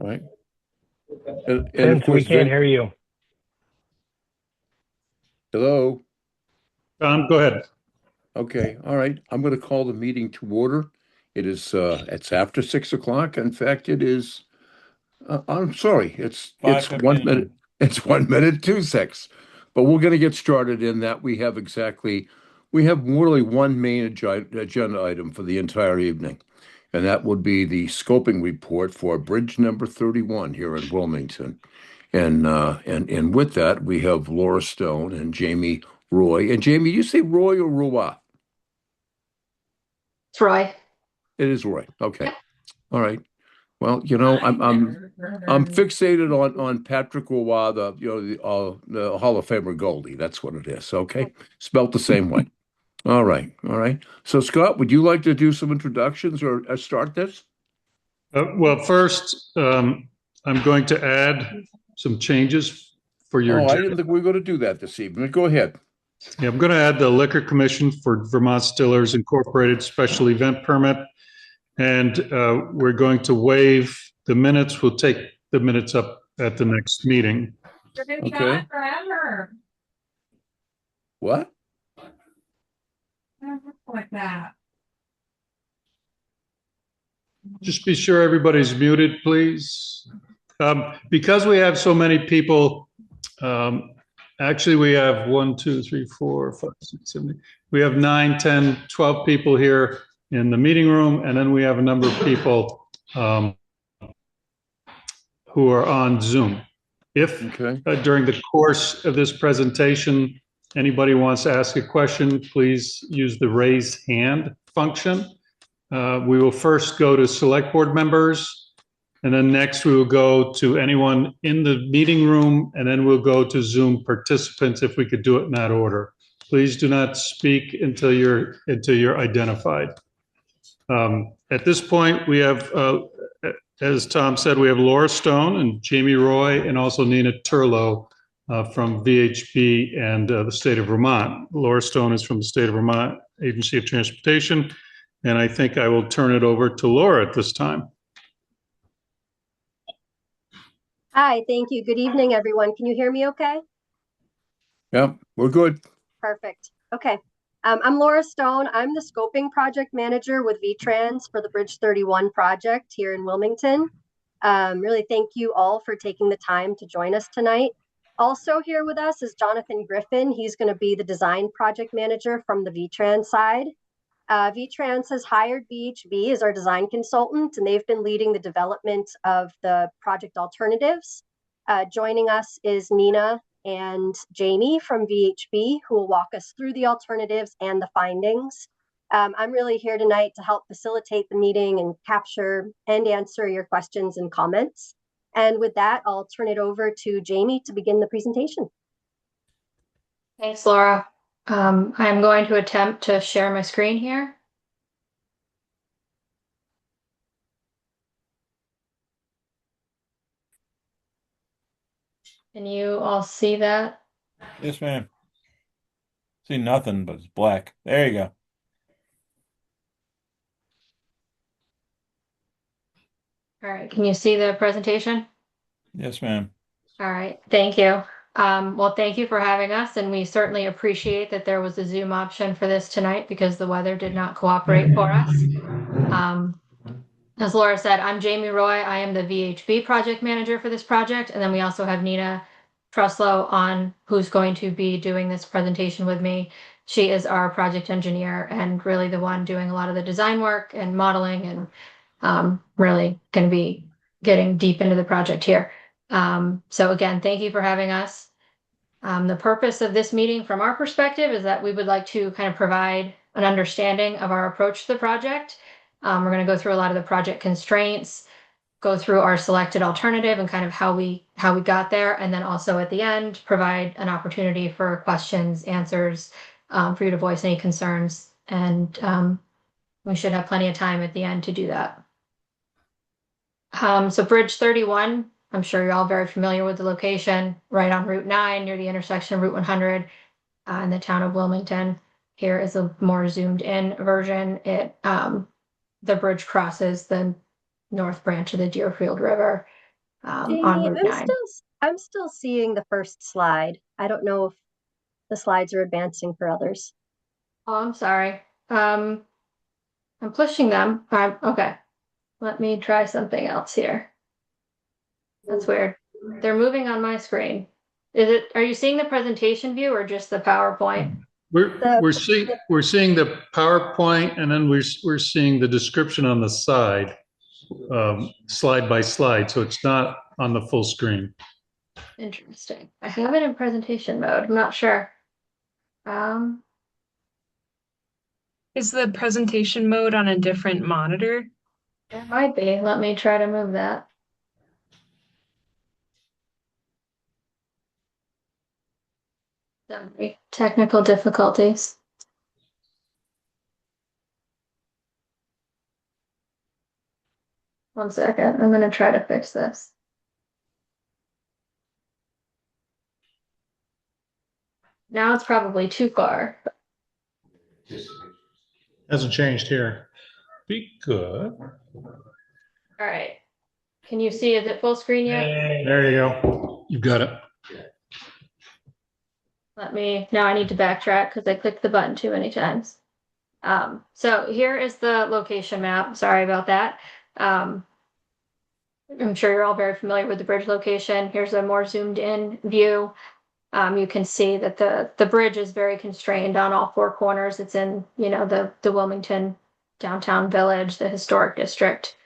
right? And of Vince, we course, can't Vin, hear you. hello. Go ahead. Okay, all right. I'm going to call the meeting to order. It's after 6 o'clock. In fact, it is. I'm sorry. It's 1 minute. 5:59. It's 1 minute to 6. But we're going to get started in that we have really one main agenda item for the entire evening, and that would be the scoping report for bridge number 31 here in Wilmington. And with that, we have Laura Stone and Jamie Roy. And Jamie, you say Roy or Roy? It's Roy. It is Roy. Okay. Yep. All right. Well, I'm fixated on Patrick Roy, the Hall of Famer Goldie. That's what it is. Okay. Spelt the same way. All right. All right. So Scott, would you like to do some introductions or start this? Well, first, I'm going to add some changes for your Oh, I agenda. didn't think we were going to do that this evening. Go ahead. Yeah, I'm going to add the Liquor Commission for Vermont Distillers Incorporated special event permit. And we're going to waive the minutes. We'll take the minutes up at the next meeting. Okay. What? Like that. Just be sure everybody's muted, please. Because we have so many people, actually we have 1, 2, 3, 4, 5, 6, 7, 8. We have 9, 10, 12 people here in the meeting room, and then we have a number of people who are on Zoom. If during the course of this presentation, anybody wants to ask a question, please use the raise hand function. We will first go to select board members, and then next we will go to anyone in the meeting room, and then we'll go to Zoom participants if we could do it in that order. Please do not speak until you're identified. At this point, we have, as Tom said, we have Laura Stone and Jamie Roy and also Nina Turlow from VHB and the state of Vermont. Laura Stone is from the state of Vermont Agency of Transportation, and I think I will turn it over to Laura at this time. Hi, thank you. Good evening, everyone. Can you hear me okay? Yeah, we're good. Perfect. Okay. I'm Laura Stone. I'm the scoping project manager with VTrans for the Bridge 31 project here in Wilmington. Really thank you all for taking the time to join us tonight. Also here with us is Jonathan Griffin. He's going to be the design project manager from the VTrans side. VTrans has hired VHB as our design consultant, and they've been leading the development of the project alternatives. Joining us is Nina and Jamie from VHB, who will walk us through the alternatives and the findings. I'm really here tonight to help facilitate the meeting and capture and answer your questions and comments. And with that, I'll turn it over to Jamie to begin the presentation. Thanks, Laura. I'm going to attempt to share my screen here. Can you all see that? Yes, ma'am. See nothing, but it's black. There you go. All right, can you see the presentation? Yes, ma'am. All right, thank you. Well, thank you for having us, and we certainly appreciate that there was a Zoom option for this tonight because the weather did not cooperate for us. As Laura said, I'm Jamie Roy. I am the VHB project manager for this project, and then we also have Nina Truslow on, who's going to be doing this presentation with me. She is our project engineer and really the one doing a lot of the design work and modeling, and really going to be getting deep into the project here. So again, thank you for having us. The purpose of this meeting from our perspective is that we would like to kind of provide an understanding of our approach to the project. We're going to go through a lot of the project constraints, go through our selected alternative and kind of how we got there, and then also at the end provide an opportunity for questions, answers, for you to voice any concerns, and we should have plenty of time at the end to do that. So Bridge 31, I'm sure you're all very familiar with the location, right on Route 9 near the intersection of Route 100 in the town of Wilmington. Here is a more zoomed in version. The bridge crosses the north branch of the Deerfield River. on Jamie, Route 9. I'm still seeing the first slide. I don't know if the slides are advancing for others. Oh, I'm sorry. I'm pushing them. Okay. Let me try something else here. That's weird. They're moving on my screen. Are you seeing the presentation view or just the PowerPoint? We're seeing the PowerPoint, and then we're seeing the description on the side, slide by slide. So it's not on the full screen. Interesting. I have it in presentation mode. I'm not sure. Is the presentation mode on a different monitor? It might be. Let me try to move that. Sorry. Technical difficulties. One second. I'm going to try to fix this. Now it's probably too far. Hasn't changed here. Be good. All right. Can you see? Is it full screen yet? There you go. You've got it. Now I need to backtrack because I clicked the button too many times. So here is the location map. Sorry about that. I'm sure you're all very familiar with the bridge location. Here's a more zoomed in view. You can see that the bridge is very constrained on all four corners. It's in, the Wilmington downtown village, the historic district.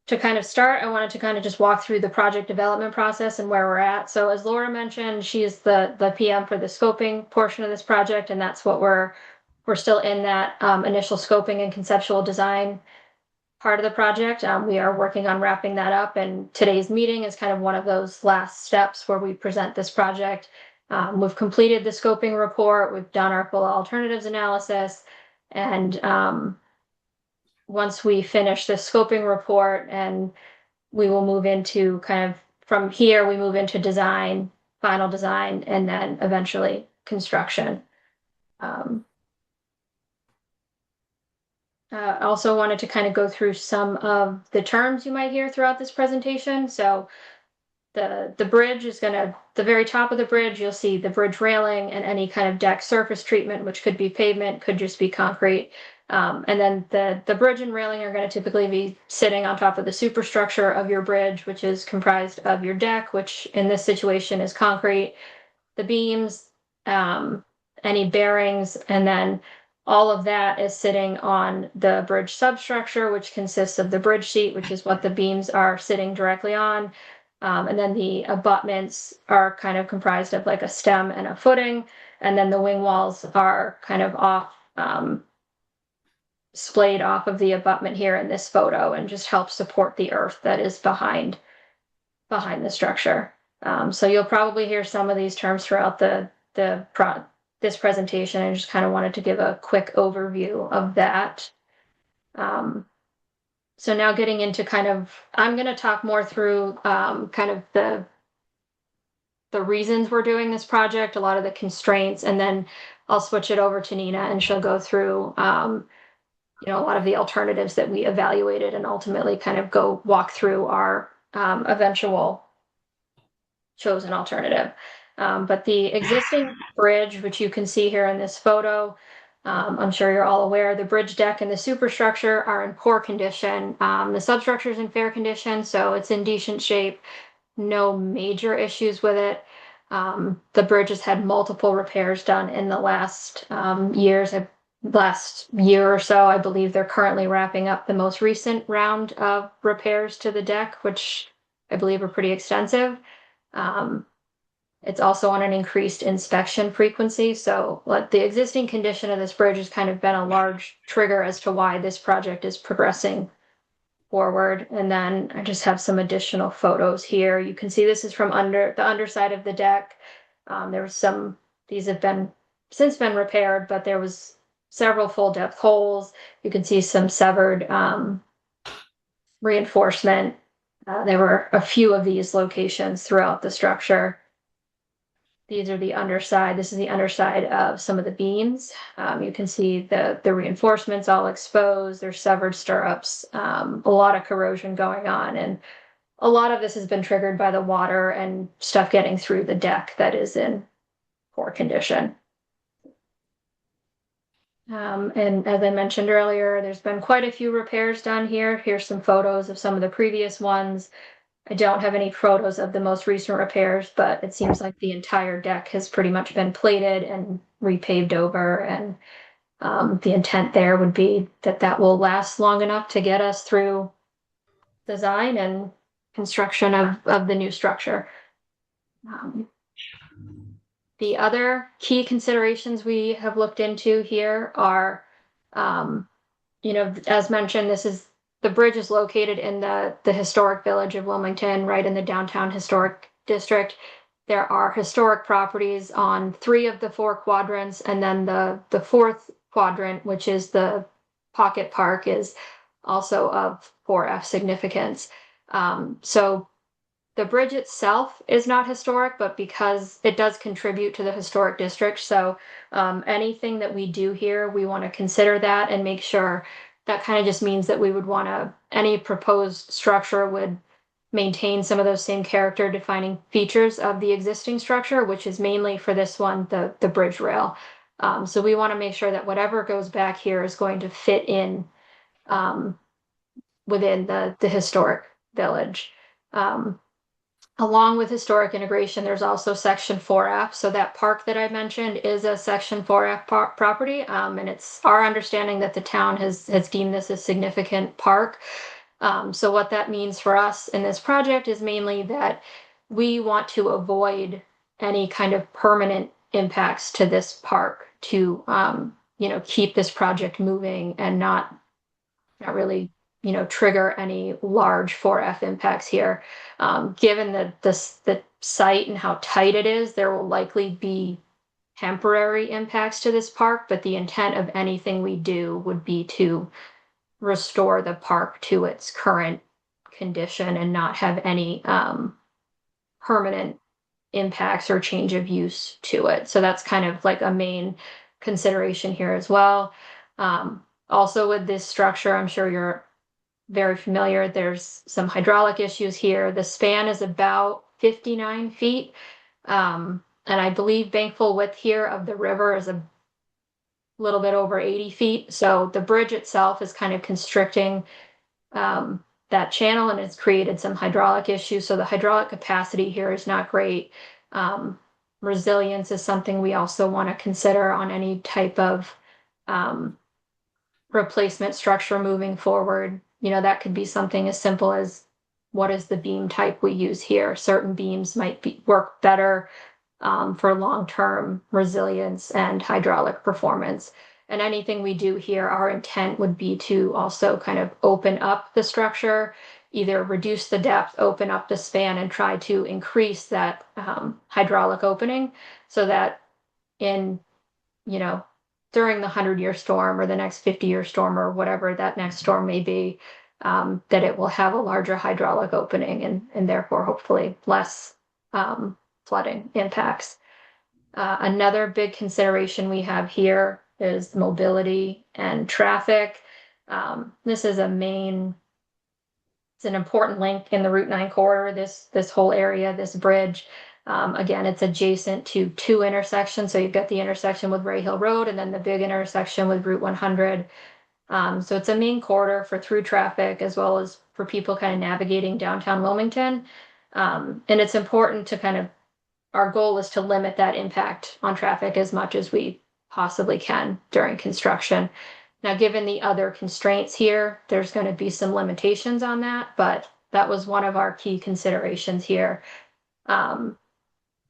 To kind of start, I wanted to kind of just walk through the project development process and where we're at. So as Laura mentioned, she is the PM for the scoping portion of this project, and that's what we're still in that initial scoping and conceptual design part of the project. We are working on wrapping that up, and today's meeting is kind of one of those last steps where we present this project. We've completed the scoping report, we've done our full alternatives analysis, and once we finish the scoping report, and we will move into kind of from here, we move into design, final design, and then eventually construction. Also wanted to kind of go through some of the terms you might hear throughout this presentation. So the bridge is the very top of the bridge, you'll see the bridge railing and any kind of deck surface treatment, which could be pavement, could just be concrete. And then the bridge and railing are going to typically be sitting on top of the superstructure of your bridge, which is comprised of your deck, which in this situation is concrete, the beams, any bearings, and then all of that is sitting on the bridge substructure, which consists of the bridge sheet, which is what the beams are sitting directly on. And then the abutments are kind of comprised of like a stem and a footing. And then the wing walls are kind of off, splayed off of the abutment here in this photo, and just help support the earth that is behind the structure. So you'll probably hear some of these terms throughout this presentation. I just kind of wanted to give a quick overview of that. So now getting into I'm going to talk more through kind of the reasons we're doing this project, a lot of the constraints, and then I'll switch it over to Nina, and she'll go through a lot of the alternatives that we evaluated, and ultimately kind of walk through our eventual chosen alternative. But the existing bridge, which you can see here in this photo, I'm sure you're all aware, the bridge deck and the superstructure are in poor condition. The substructure is in fair condition, so it's in decent shape. No major issues with it. The bridge has had multiple repairs done in the last last year or so. I believe they're currently wrapping up the most recent round of repairs to the deck, which I believe are pretty extensive. It's also on an increased inspection frequency. So the existing condition of this bridge has kind of been a large trigger as to why this project is progressing forward. And then I just have some additional photos here. You can see this is from the underside of the deck. These have since been repaired, but there was several full depth holes. You can see some severed reinforcement. There were a few of these locations throughout the structure. These are the underside. This is the underside of some of the beams. You can see the reinforcements all exposed. There's severed stirrups, a lot of corrosion going on. And a lot of this has been triggered by the water and stuff getting through the deck that is in poor condition. And as I mentioned earlier, there's been quite a few repairs done here. Here's some photos of some of the previous ones. I don't have any photos of the most recent repairs, but it seems like the entire deck has pretty much been plated and repaved over. And the intent there would be that that will last long enough to get us through design and construction of the new structure. The other key considerations we have looked into here are, as mentioned, the bridge is located in the historic village of Wilmington, right in the downtown historic district. There are historic properties on 3 of the 4 quadrants, and then the 4th quadrant, which is the Pocket Park, is also of 4F significance. So the bridge itself is not historic, but because it does contribute to the historic district, so anything that we do here, we want to consider that and make sure. That kind of just means that we would want to, any proposed structure would maintain some of those same character defining features of the existing structure, which is mainly for this one, the bridge rail. So we want to make sure that whatever goes back here is going to fit in within the historic village. Along with historic integration, there's also Section 4F. So that park that I mentioned is a Section 4F property, and it's our understanding that the town has deemed this a significant park. So what that means for us in this project is mainly that we want to avoid any kind of permanent impacts to this park to, keep this project moving and not really trigger any large 4F impacts here. Given the site and how tight it is, there will likely be temporary impacts to this park, but the intent of anything we do would be to restore the park to its current condition and not have any permanent impacts or change of use to it. So that's kind of like a main consideration here as well. Also with this structure, I'm sure you're very familiar. There's some hydraulic issues here. The span is about 59 feet. And I believe bankful width here of the river is a little bit over 80 feet. So the bridge itself is kind of constricting that channel, and it's created some hydraulic issues. So the hydraulic capacity here is not great. Resilience is something we also want to consider on any type of replacement structure moving forward. That could be something as simple as what is the beam type we use here. Certain beams might work better for long-term resilience and hydraulic performance. And anything we do here, our intent would be to also kind of open up the structure, either reduce the depth, open up the span, and try to increase that hydraulic opening so that during the 100-year storm or the next 50-year storm or whatever that next storm may be, that it will have a larger hydraulic opening and therefore hopefully less flooding impacts. Another big consideration we have here is mobility and traffic. This is it's an important link in the Route 9 corridor, this whole area, this bridge. Again, it's adjacent to 2 intersections. So you've got the intersection with Ray Hill Road and then the big intersection with Route 100. So it's a main corridor for through traffic as well as for people kind of navigating downtown Wilmington. And it's important to our goal is to limit that impact on traffic as much as we possibly can during construction. Now, given the other constraints here, there's going to be some limitations on that, but that was one of our key considerations here.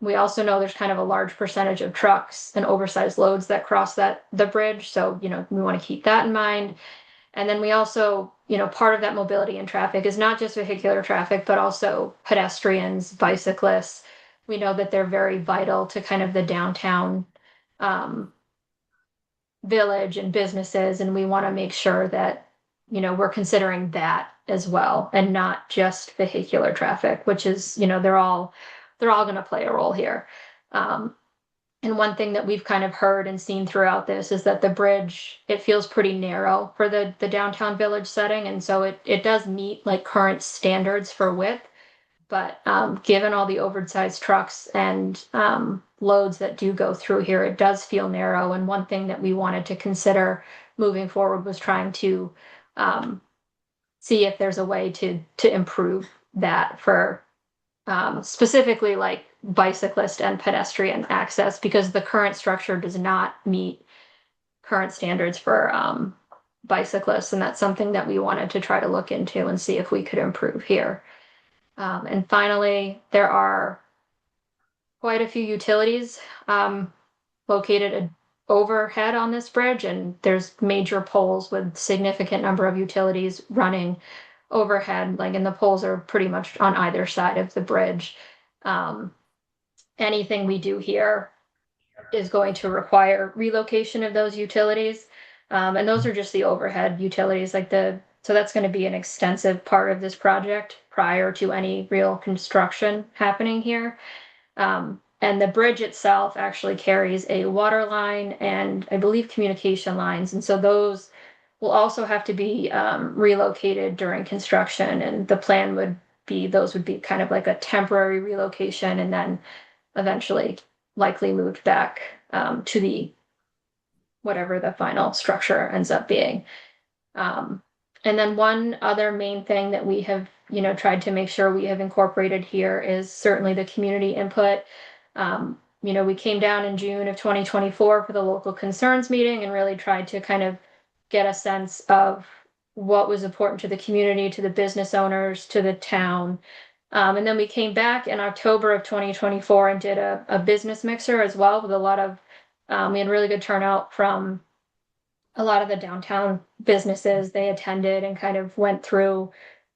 We also know there's kind of a large percentage of trucks and oversized loads that cross the bridge. So, we want to keep that in mind. And then we also, part of that mobility and traffic is not just vehicular traffic, but also pedestrians, bicyclists. We know that they're very vital to kind of the downtown village and businesses. And we want to make sure that, we're considering that as well and not just vehicular traffic, which is, they're all going to play a role here. And one thing that we've kind of heard and seen throughout this is that the bridge, it feels pretty narrow for the downtown village setting. And so it does meet like current standards for width, But given all the oversized trucks and loads that do go through here, it does feel narrow. And one thing that we wanted to consider moving forward was trying to see if there's a way to improve that for specifically like bicyclist and pedestrian access, because the current structure does not meet current standards for bicyclists. And that's something that we wanted to try to look into and see if we could improve here. And finally, there are quite a few utilities located overhead on this bridge, and there's major poles with significant number of utilities running overhead, and the poles are pretty much on either side of the bridge. Anything we do here is going to require relocation of those utilities. And those are just the overhead utilities, so that's going to be an extensive part of this project prior to any real construction happening here. And the bridge itself actually carries a water line and I believe communication lines. And so those will also have to be relocated during construction. And the plan would be those would be kind of like a temporary relocation and then eventually likely moved back to the whatever the final structure ends up being. And then one other main thing that we have, tried to make sure we have incorporated here is certainly the community input. We came down in June of 2024 for the local concerns meeting and really tried to kind of get a sense of what was important to the community, to the business owners, to the town. And then we came back in October of 2024 and did a business mixer as well with a lot of, we had really good turnout from a lot of the downtown businesses. They attended and kind of went through,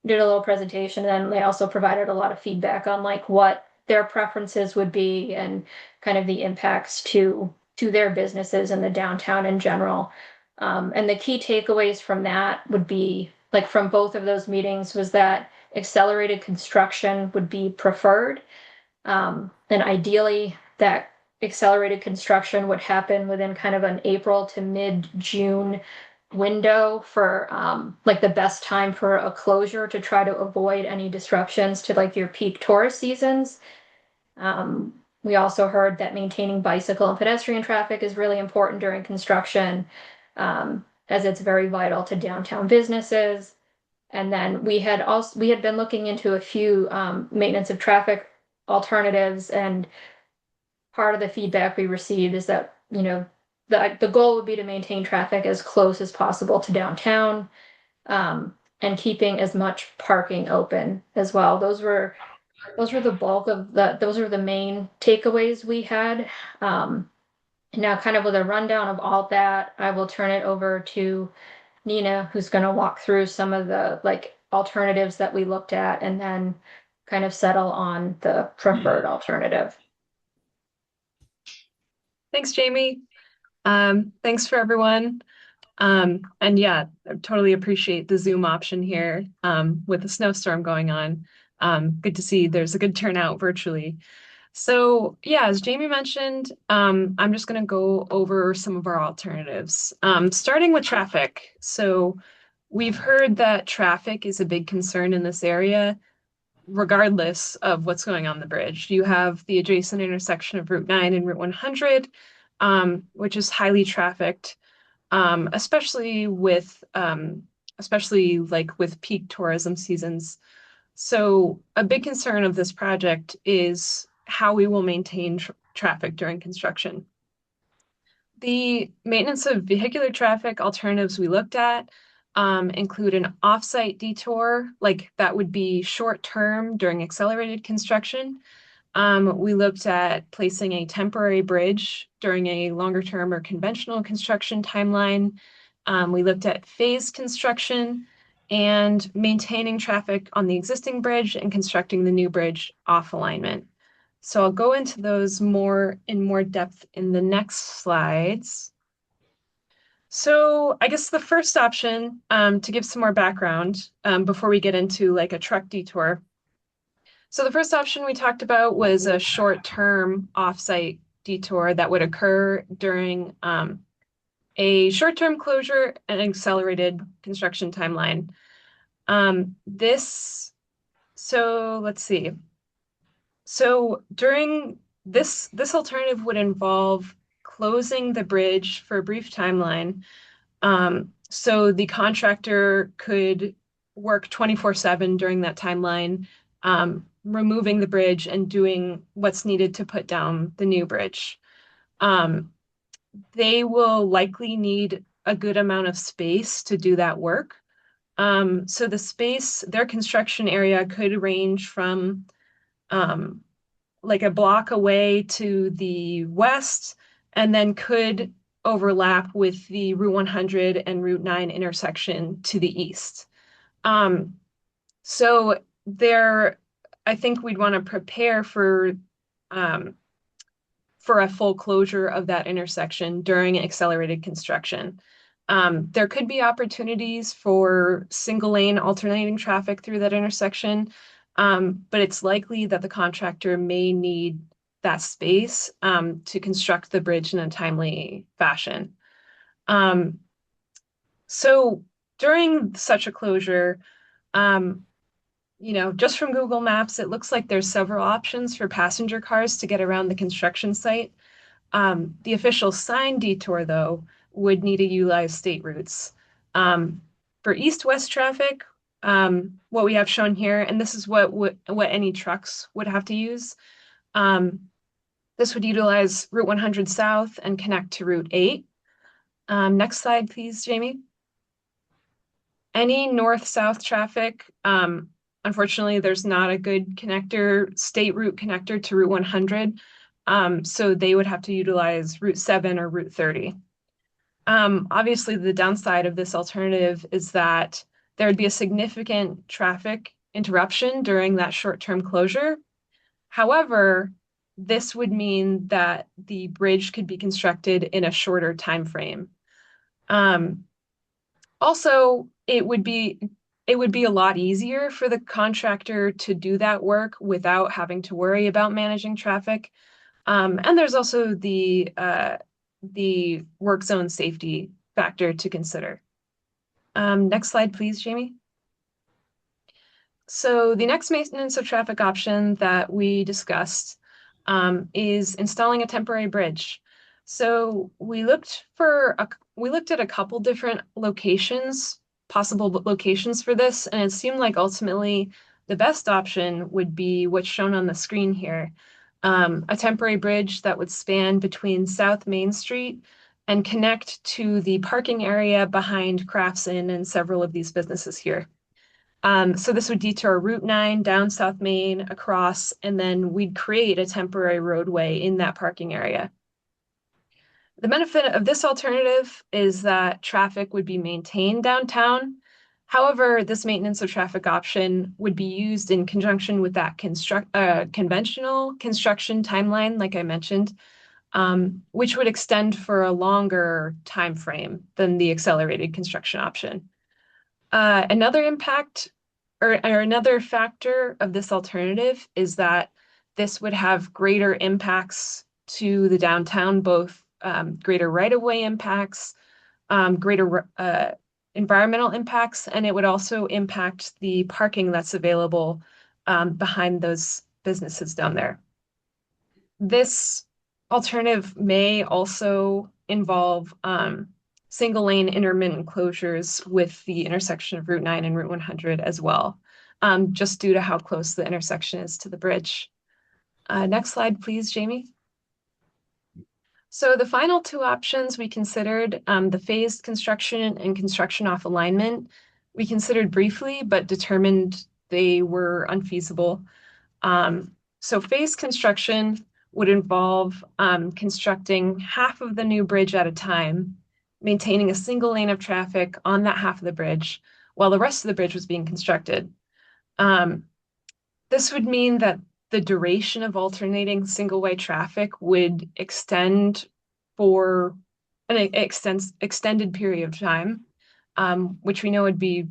did a little presentation, and then they also provided a lot of feedback on what their preferences would be and kind of the impacts to their businesses and the downtown in general. And the key takeaways from that would be, from both of those meetings, was that accelerated construction would be preferred. And ideally that accelerated construction would happen within kind of an April to mid-June window for the best time for a closure to try to avoid any disruptions to your peak tourist seasons. We also heard that maintaining bicycle and pedestrian traffic is really important during construction, as it's very vital to downtown businesses. And then we had been looking into a few maintenance of traffic alternatives, and part of the feedback we received is that the goal would be to maintain traffic as close as possible to downtown, and keeping as much parking open as well. Those were the bulk of those are the main takeaways we had. Now, kind of with a rundown of all that, I will turn it over to Nina, who's going to walk through some of the alternatives that we looked at and then kind of settle on the preferred alternative. Thanks, Jamie. Thanks for everyone. And yeah, I totally appreciate the Zoom option here with the snowstorm going on. Good to see there's a good turnout virtually. So yeah, as Jamie mentioned, I'm just going to go over some of our alternatives, starting with traffic. So we've heard that traffic is a big concern in this area, regardless of what's going on the bridge. You have the adjacent intersection of Route 9 and Route 100, which is highly trafficked, especially with peak tourism seasons. So a big concern of this project is how we will maintain traffic during construction. The maintenance of vehicular traffic alternatives we looked at include an off-site detour, that would be short-term during accelerated construction. We looked at placing a temporary bridge during a longer-term or conventional construction timeline. We looked at phased construction and maintaining traffic on the existing bridge and constructing the new bridge off alignment. So I'll go into those in more depth in the next slides. So I guess the first option, to give some more background before we get into a truck detour. So the first option we talked about was a short-term off-site detour that would occur during a short-term closure and accelerated construction timeline. This So let's see. So during this alternative would involve closing the bridge for a brief timeline. So the contractor could work 24/7 during that timeline, removing the bridge and doing what's needed to put down the new bridge. They will likely need a good amount of space to do that work. So the space, their construction area could range from like a block away to the west, and then could overlap with the Route 100 and Route 9 intersection to the east. So there, I think we'd want to prepare for a full closure of that intersection during accelerated construction. There could be opportunities for single lane alternating traffic through that intersection, but it's likely that the contractor may need that space to construct the bridge in a timely fashion. So during such a closure, just from Google Maps, it looks like there's several options for passenger cars to get around the construction site. The official sign detour, though, would need to utilize state routes. For east-west traffic, what we have shown here, and this is what any trucks would have to use. This would utilize Route 100 South and connect to Route 8. Next slide, please, Jamie. Any north-south traffic, unfortunately, there's not a good state route connector to Route 100. So they would have to utilize Route 7 or Route 30. Obviously, the downside of this alternative is that there would be a significant traffic interruption during that short-term closure. However, this would mean that the bridge could be constructed in a shorter time frame. Also, it would be a lot easier for the contractor to do that work without having to worry about managing traffic. And there's also the work zone safety factor to consider. Next slide, please, Jamie. So the next maintenance of traffic option that we discussed is installing a temporary bridge. So we looked at a couple different possible locations for this, and it seemed like ultimately the best option would be what's shown on the screen here. A temporary bridge that would span between South Main Street and connect to the parking area behind Crafts Inn and several of these businesses here. So this would detour Route 9 down South Main, across, and then we'd create a temporary roadway in that parking area. The benefit of this alternative is that traffic would be maintained downtown. However, this maintenance of traffic option would be used in conjunction with that conventional construction timeline, like I mentioned, which would extend for a longer time frame than the accelerated construction option. Another impact or another factor of this alternative is that this would have greater impacts to the downtown, both greater right-of-way impacts, greater environmental impacts, and it would also impact the parking that's available behind those businesses down there. This alternative may also involve single lane intermittent closures with the intersection of Route 9 and Route 100 as well, just due to how close the intersection is to the bridge. Next slide, please, Jamie. So the final two options we considered, the phased construction and construction off alignment, we considered briefly, but determined they were unfeasible. So phased construction would involve constructing half of the new bridge at a time, maintaining a single lane of traffic on that half of the bridge while the rest of the bridge was being constructed. This would mean that the duration of alternating single-way traffic would extend for an extended period of time, which we know would be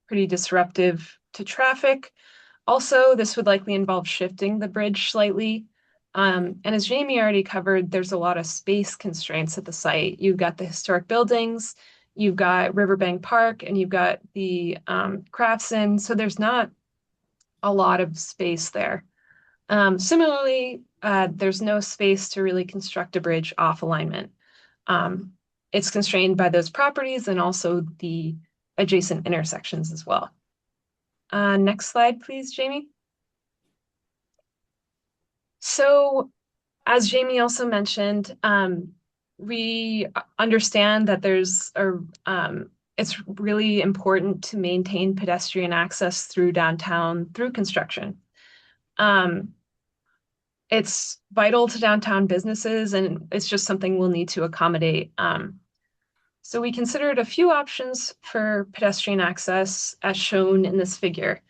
pretty disruptive to traffic. Also, this would likely involve shifting the bridge slightly. And as Jamie already covered, there's a lot of space constraints at the site. You've got the historic buildings, you've got Riverbank Park, and you've got the Crafts Inn. So there's not a lot of space there. Similarly, there's no space to really construct a bridge off alignment. It's constrained by those properties and also the adjacent intersections as well. Next slide, please, Jamie. So, as Jamie also mentioned, we understand that it's really important to maintain pedestrian access through downtown through construction. It's vital to downtown businesses, and it's just something we'll need to accommodate. So we considered a few options for pedestrian access as shown in this figure.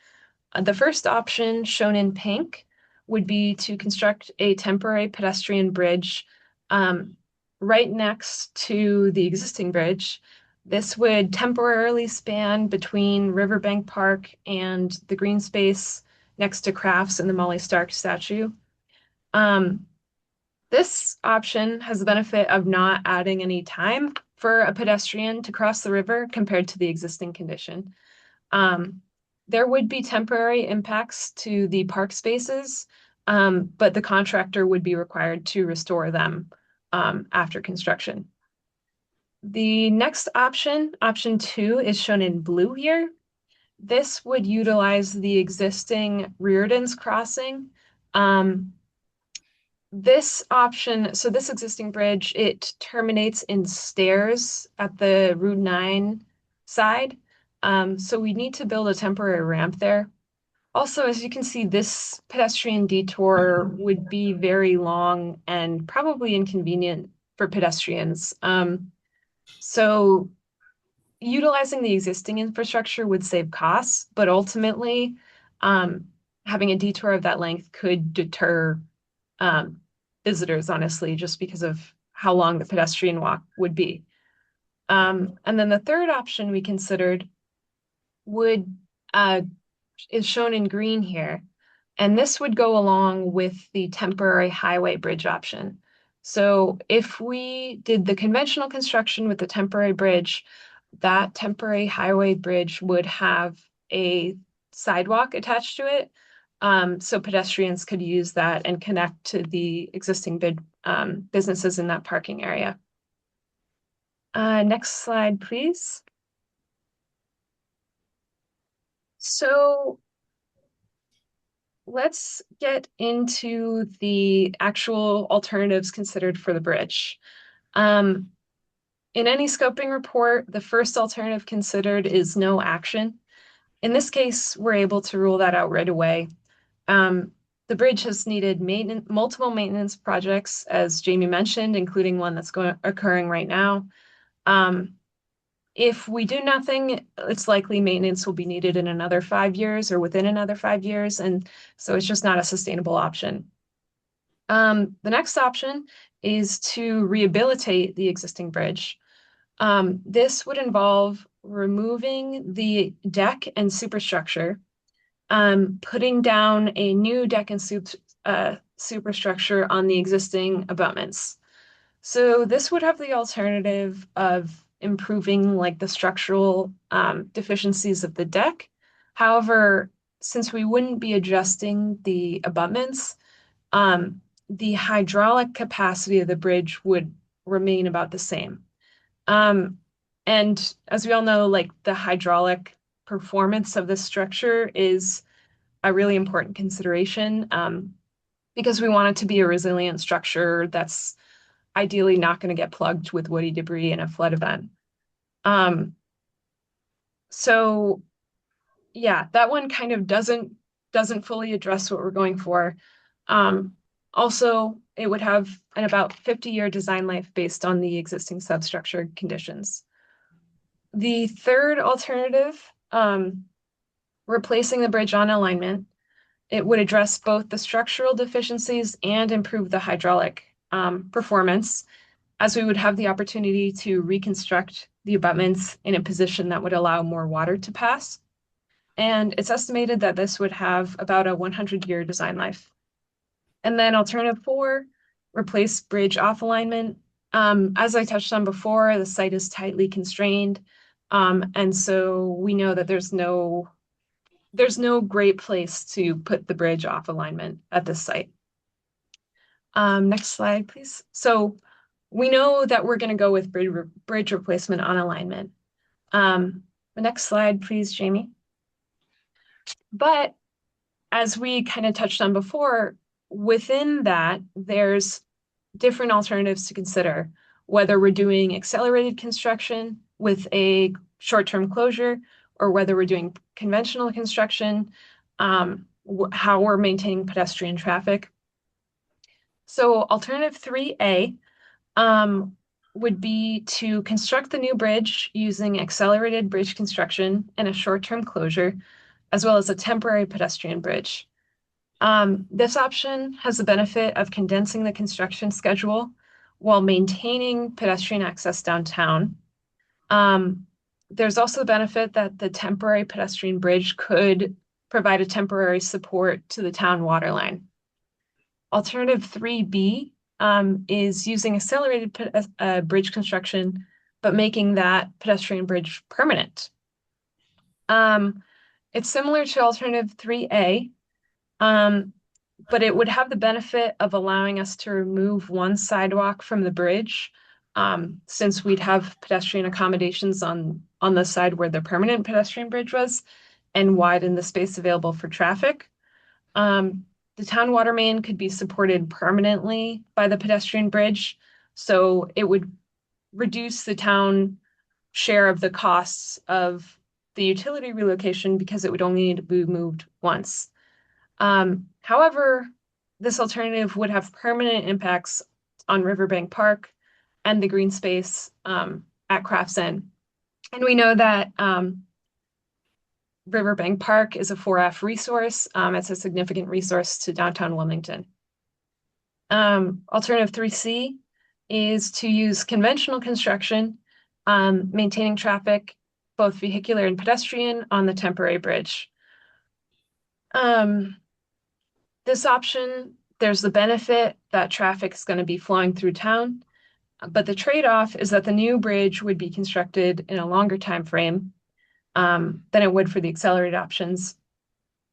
The first option, shown in pink, would be to construct a temporary pedestrian bridge right next to the existing bridge. This would temporarily span between Riverbank Park and the green space next to Crafts and the Molly Stark statue. This option has the benefit of not adding any time for a pedestrian to cross the river compared to the existing condition. There would be temporary impacts to the park spaces, but the contractor would be required to restore them after construction. The next option, option 2, is shown in blue here. This would utilize the existing Reardon's crossing. This option, so this existing bridge, it terminates in stairs at the Route 9 side. So we need to build a temporary ramp there. Also, as you can see, this pedestrian detour would be very long and probably inconvenient for pedestrians. So utilizing the existing infrastructure would save costs, but ultimately, having a detour of that length could deter visitors, honestly, just because of how long the pedestrian walk would be. And then the third option we considered is shown in green here. And this would go along with the temporary highway bridge option. So if we did the conventional construction with the temporary bridge, that temporary highway bridge would have a sidewalk attached to it. So pedestrians could use that and connect to the existing businesses in that parking area. Next slide, please. So let's get into the actual alternatives considered for the bridge. In any scoping report, the first alternative considered is no action. In this case, we're able to rule that out right away. The bridge has needed multiple maintenance projects, as Jamie mentioned, including one that's occurring right now. If we do nothing, it's likely maintenance will be needed in another 5 years or within another 5 years, and so it's just not a sustainable option. The next option is to rehabilitate the existing bridge. This would involve removing the deck and superstructure, putting down a new deck and superstructure on the existing abutments. So this would have the alternative of improving like the structural deficiencies of the deck. However, since we wouldn't be adjusting the abutments, the hydraulic capacity of the bridge would remain about the same. And as we all know, like the hydraulic performance of this structure is a really important consideration because we want it to be a resilient structure that's ideally not going to get plugged with woody debris in a flood event. So yeah, that one kind of doesn't fully address what we're going for. Also, it would have an about 50-year design life based on the existing substructure conditions. The third alternative, replacing the bridge on alignment, it would address both the structural deficiencies and improve the hydraulic performance, as we would have the opportunity to reconstruct the abutments in a position that would allow more water to pass. And it's estimated that this would have about a 100-year design life. And then alternative 4, replace bridge off alignment. As I touched on before, the site is tightly constrained. And so we know that there's no there's no great place to put the bridge off alignment at this site. Next slide, please. So we know that we're going to go with bridge replacement on alignment. The next slide, please, Jamie. But as we kind of touched on before, within that, there's different alternatives to consider, whether we're doing accelerated construction with a short-term closure or whether we're doing conventional construction, how we're maintaining pedestrian traffic. So alternative 3A would be to construct the new bridge using accelerated bridge construction and a short-term closure, as well as a temporary pedestrian bridge. This option has the benefit of condensing the construction schedule while maintaining pedestrian access downtown. There's also the benefit that the temporary pedestrian bridge could provide a temporary support to the town water line. Alternative 3B is using accelerated bridge construction, but making that pedestrian bridge permanent. It's similar to alternative 3A, but it would have the benefit of allowing us to remove one sidewalk from the bridge, since we'd have pedestrian accommodations on the side where the permanent pedestrian bridge was, and widen the space available for traffic. The town water main could be supported permanently by the pedestrian bridge, so it would reduce the town share of the costs of the utility relocation because it would only need to be moved once. However, this alternative would have permanent impacts on Riverbank Park and the green space at Crafts End. And we know that Riverbank Park is a 4F resource. It's a significant resource to downtown Wilmington. Alternative 3C is to use conventional construction, maintaining traffic, both vehicular and pedestrian, on the temporary bridge. This option, there's the benefit that traffic is going to be flowing through town, but the trade-off is that the new bridge would be constructed in a longer time frame than it would for the accelerated options.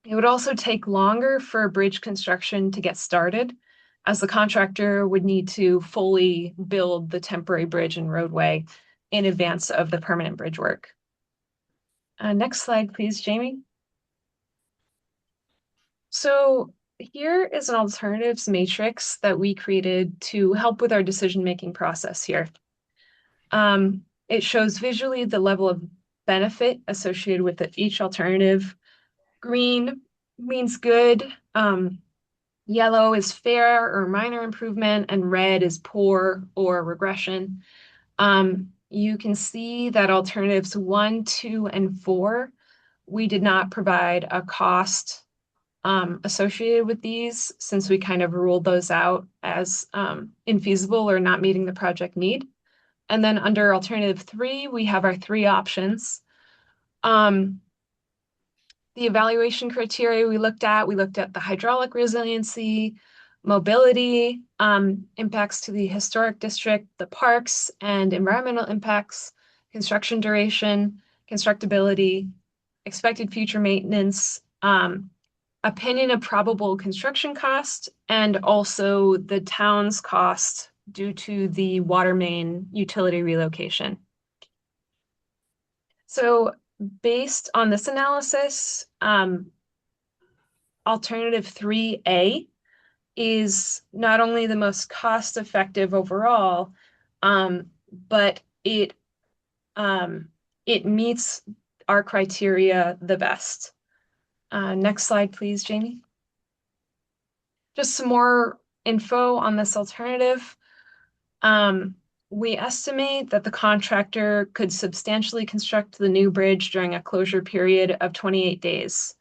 It would also take longer for bridge construction to get started, as the contractor would need to fully build the temporary bridge and roadway in advance of the permanent bridge work. Next slide, please, Jamie. So here is an alternatives matrix that we created to help with our decision-making process here. It shows visually the level of benefit associated with each alternative. Green means good, yellow is fair or minor improvement, and red is poor or regression. You can see that alternatives 1, 2, and 4, we did not provide a cost associated with these, since we kind of ruled those out as infeasible or not meeting the project need. And then under alternative 3, we have our 3 options. The evaluation criteria we looked at the hydraulic resiliency, mobility, impacts to the historic district, the parks and environmental impacts, construction duration, constructability, expected future maintenance, opinion of probable construction cost, and also the town's cost due to the water main utility relocation. So based on this analysis, alternative 3A is not only the most cost-effective overall, but it meets our criteria the best. Next slide, please, Jamie. Just some more info on this alternative. We estimate that the contractor could substantially construct the new bridge during a closure period of 28 days.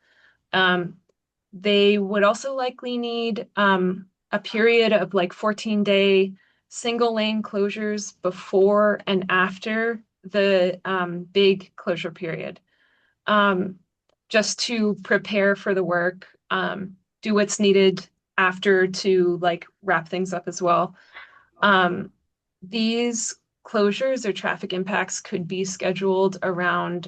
They would also likely need a period of like 14-day single lane closures before and after the big closure period, just to prepare for the work, do what's needed after to like wrap things up as well. These closures or traffic impacts could be scheduled around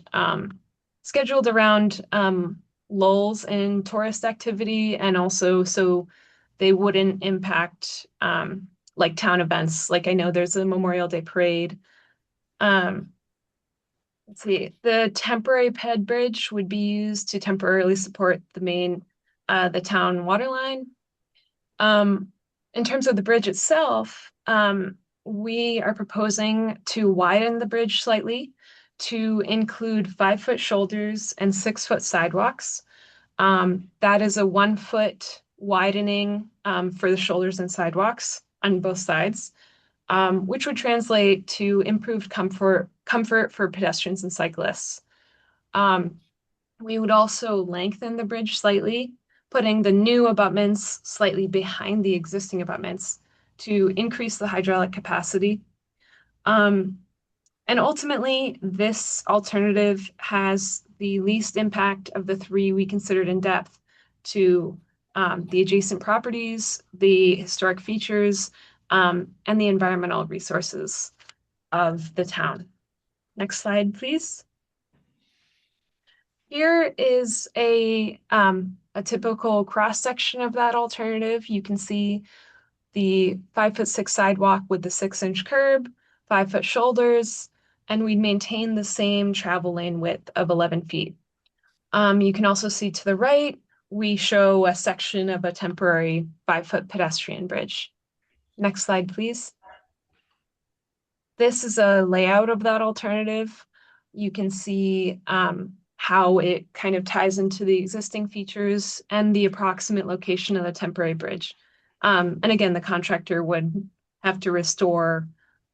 lulls in tourist activity, and also so they wouldn't impact like town events. Like I know there's a Memorial Day parade. Let's see, the temporary ped bridge would be used to temporarily support the town water line. In terms of the bridge itself, we are proposing to widen the bridge slightly to include 5-foot shoulders and 6-foot sidewalks. That is a 1-foot widening for the shoulders and sidewalks on both sides, which would translate to improved comfort for pedestrians and cyclists. We would also lengthen the bridge slightly, putting the new abutments slightly behind the existing abutments to increase the hydraulic capacity. And ultimately, this alternative has the least impact of the 3 we considered in depth to the adjacent properties, the historic features, and the environmental resources of the town. Next slide, please. Here is a typical cross-section of that alternative. You can see the 5'6" sidewalk with the 6-inch curb, 5-foot shoulders, and we'd maintain the same travel lane width of 11 feet. You can also see to the right, we show a section of a temporary 5-foot pedestrian bridge. Next slide, please. This is a layout of that alternative. You can see how it kind of ties into the existing features and the approximate location of the temporary bridge. And again, the contractor would have to restore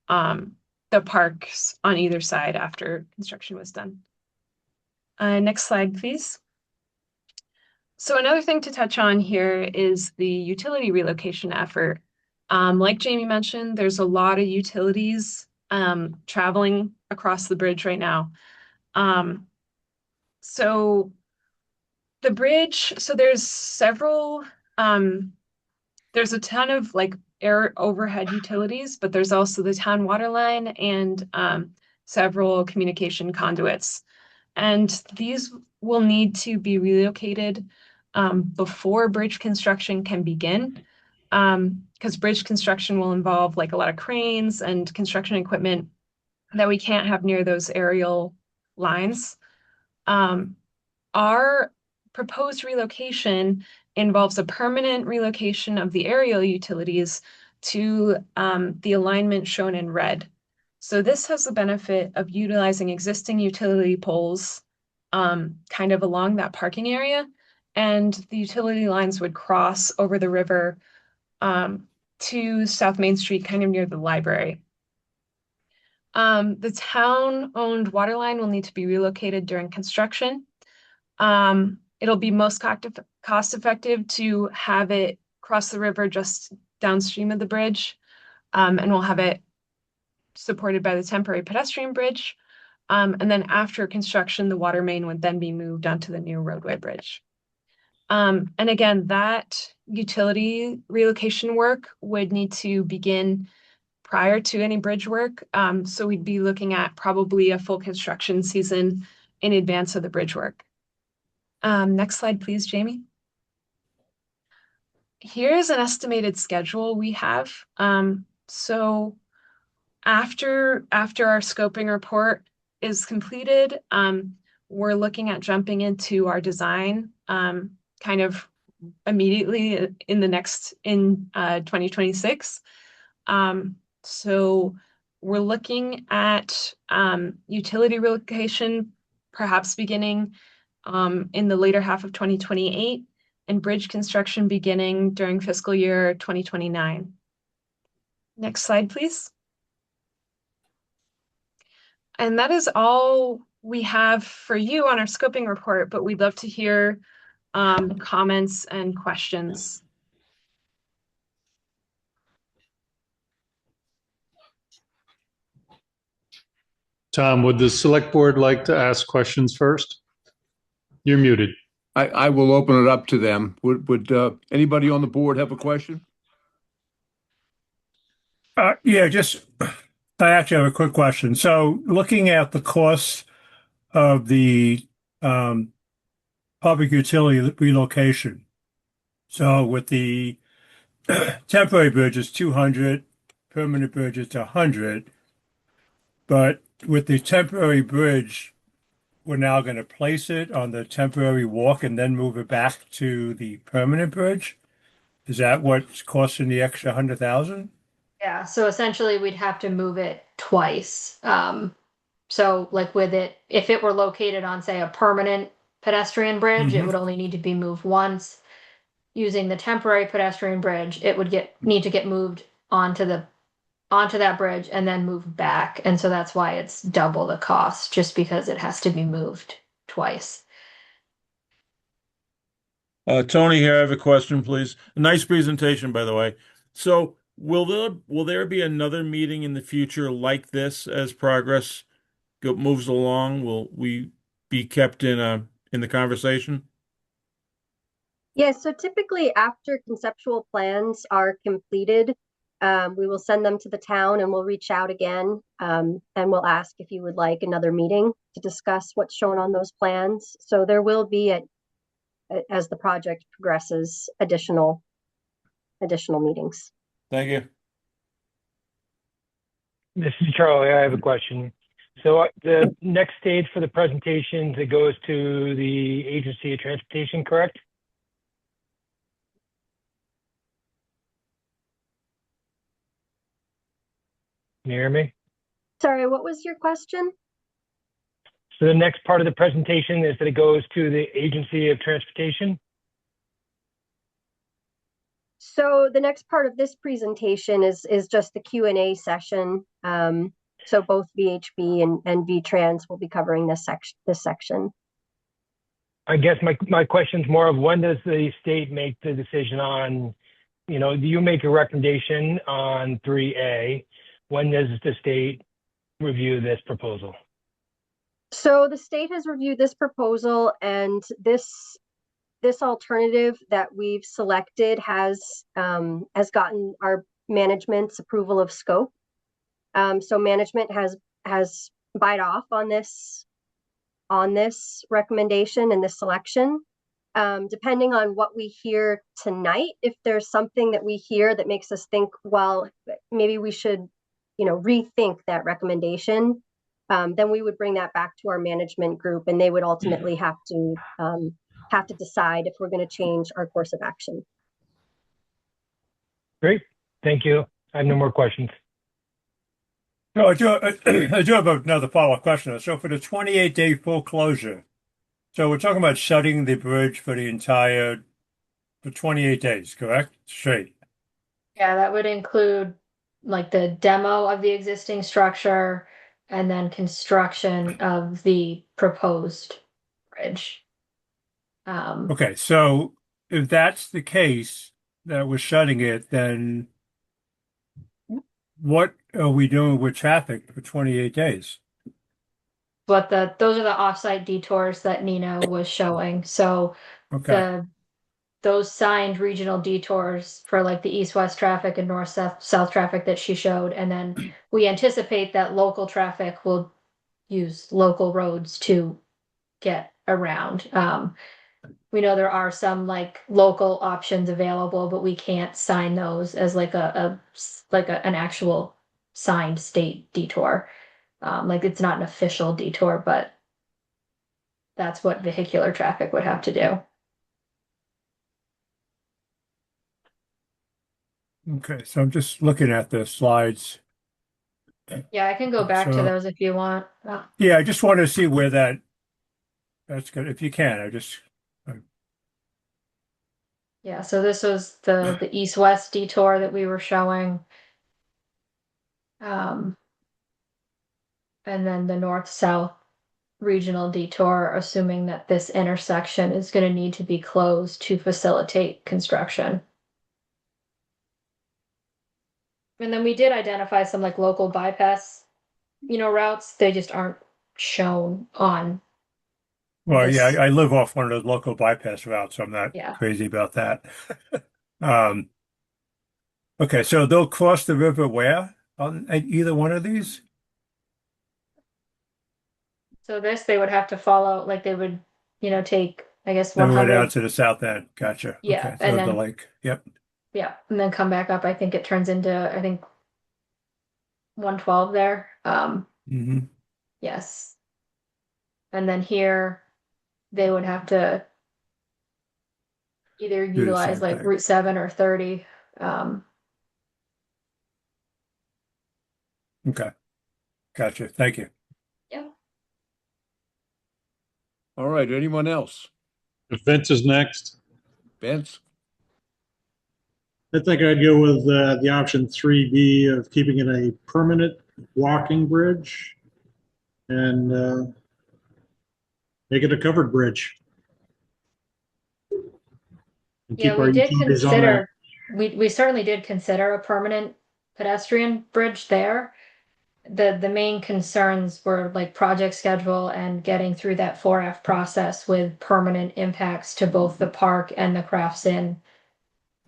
the parks on either side after construction was done. Next slide, please. So another thing to touch on here is the utility relocation effort. Like Jamie mentioned, there's a lot of utilities traveling across the bridge right now. So the bridge, so there's several, there's a ton of like air overhead utilities, but there's also the town water line and several communication conduits. And these will need to be relocated before bridge construction can begin, because bridge construction will involve like a lot of cranes and construction equipment that we can't have near those aerial lines. Our proposed relocation involves a permanent relocation of the aerial utilities to the alignment shown in red. So this has the benefit of utilizing existing utility poles kind of along that parking area, and the utility lines would cross over the river to South Main Street, kind of near the library. The town-owned water line will need to be relocated during construction. It'll be most cost-effective to have it cross the river just downstream of the bridge, and we'll have it supported by the temporary pedestrian bridge. And then after construction, the water main would then be moved onto the new roadway bridge. And again, that utility relocation work would need to begin prior to any bridge work. So we'd be looking at probably a full construction season in advance of the bridge work. Next slide, please, Jamie. Here's an estimated schedule we have. So after our scoping report is completed, we're looking at jumping into our design kind of immediately in 2026. So we're looking at utility relocation, perhaps beginning in the later half of 2028, and bridge construction beginning during fiscal year 2029. Next slide, please. And that is all we have for you on our scoping report, but we'd love to hear comments and questions. Tom, would the select board like to ask questions first? You're muted. I will open it up to them. Would anybody on the board have a question? Yeah, I actually have a quick question. So looking at the cost of the public utility relocation. So with the temporary bridge is 200, permanent bridge is 100. But with the temporary bridge, we're now going to place it on the temporary walk and then move it back to the permanent bridge. Is that what's costing the extra 100,000? Yeah, so essentially we'd have to move it twice. So like with it, if it were located on, say, a permanent pedestrian bridge, it would only need to be moved once. Using the temporary pedestrian bridge, it would need to get moved onto that bridge and then moved back. And so that's why it's double the cost, just because it has to be moved twice. Tony here, I have a question, please. Nice presentation, by the way. So will there be another meeting in the future like this as progress moves along? Will we be kept in the conversation? Yes, so typically after conceptual plans are completed, we will send them to the town and we'll reach out again, and we'll ask if you would like another meeting to discuss what's shown on those plans. So there will be, as the project progresses, additional meetings. Thank you. This is Charlie. I have a question. So the next stage for the presentations, it goes to the Agency of Transportation, correct? Can you hear me? Sorry, what was your question? So the next part of the presentation is that it goes to the Agency of Transportation? So the next part of this presentation is just the Q&A session. So both VHB and VTrans will be covering this section. I guess my question is more of when does the state make the decision on, do you make a recommendation on 3A? When does the state review this proposal? So the state has reviewed this proposal, and this alternative that we've selected has gotten our management's approval of scope. So management has bite off on this recommendation and this selection. Depending on what we hear tonight, if there's something that we hear that makes us think, well, maybe we should, rethink that recommendation, then we would bring that back to our management group, and they would ultimately have to decide if we're going to change our course of action. Great, thank you. I have no more questions. No, I do have another follow-up question. So for the 28-day full closure, so we're talking about shutting the bridge for 28 days, correct? Straight. Yeah, that would include like the demo of the existing structure and then construction of the proposed bridge. Okay, so if that's the case, that we're shutting it, then what are we doing with traffic for 28 days? But those are the offsite detours that Nina was showing. So Okay. those signed regional detours for like the east-west traffic and north-south traffic that she showed. And then we anticipate that local traffic will use local roads to get around. We know there are some like local options available, but we can't sign those as like an actual signed state detour. Like it's not an official detour, but that's what vehicular traffic would have to do. Okay, so I'm just looking at the slides. Yeah, I can go back to those if you want. Yeah, I just want to see where that's good. If you can, Yeah, so this was the east-west detour that we were showing. And then the north-south regional detour, assuming that this intersection is going to need to be closed to facilitate construction. And then we did identify some like local bypass, routes. They just aren't shown on. well, yeah, I live off one of those local bypass routes, so I'm not crazy about that. Okay, so they'll cross the river where on either one of these? So they would have to follow, like they would, take I guess Then we went 100. out to the south end. Gotcha. Yeah, Okay. and So the then lake. Yep. yeah, and then come back up. I think it turns into 112 there. Mm-hmm. Yes. And then here they would have to either Do the utilize same like thing. Route 7 or 30. Okay. Gotcha. Thank you. Yeah. All right, anyone else? If Vince is next. Vince? I think I'd go with the option 3B of keeping it a permanent walking bridge and make it a covered bridge. And Yeah, keep we our did utilities on that. consider, we certainly did consider a permanent pedestrian bridge there. The main concerns were like project schedule and getting through that 4F process with permanent impacts to both the park and the Crafts Inn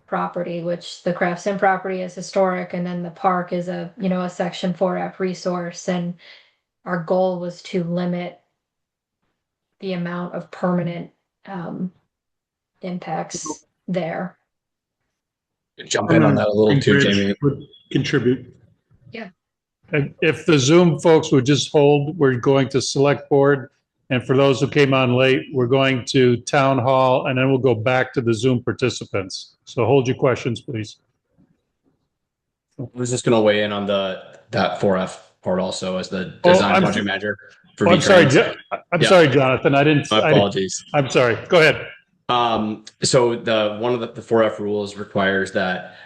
property, which the Crafts Inn property is historic, and then the park is a Section 4F resource. And our goal was to limit the amount of permanent impacts there. Jump in on that a little too, Bridge Jamie. would contribute. And if the Zoom folks would just hold, we're going to select board. And for those who came on late, we're going to town hall, and then we'll go back to the Zoom participants. So hold your questions, please. I was just going to weigh in on that 4F part also as the design project manager for I'm sorry, V-Trans. I'm sorry, Jonathan. My apologies. I'm sorry. Go ahead. So one of the 4F rules requires that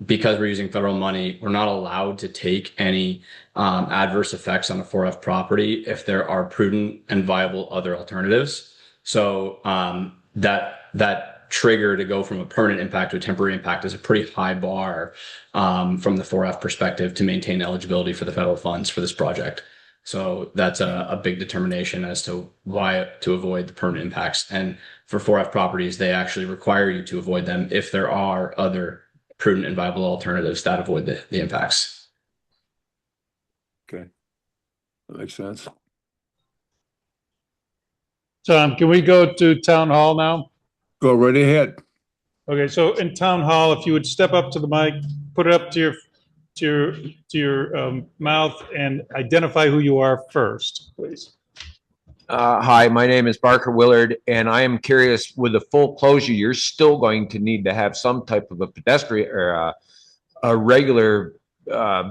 because we're using federal money, we're not allowed to take any adverse effects on a 4F property if there are prudent and viable other alternatives. So that trigger to go from a permanent impact to a temporary impact is a pretty high bar from the 4F perspective to maintain eligibility for the federal funds for this project. So that's a big determination as to why to avoid the permanent impacts. And for 4F properties, they actually require you to avoid them if there are other prudent and viable alternatives that avoid the impacts. Okay. That makes sense. Tom, can we go to town hall now? Go right ahead. Okay, so in town hall, if you would step up to the mic, put it up to your mouth and identify who you are first, please. Hi, my name is Barker Willard, and I am curious, with the full closure, you're still going to need to have some type of a pedestrian or a regular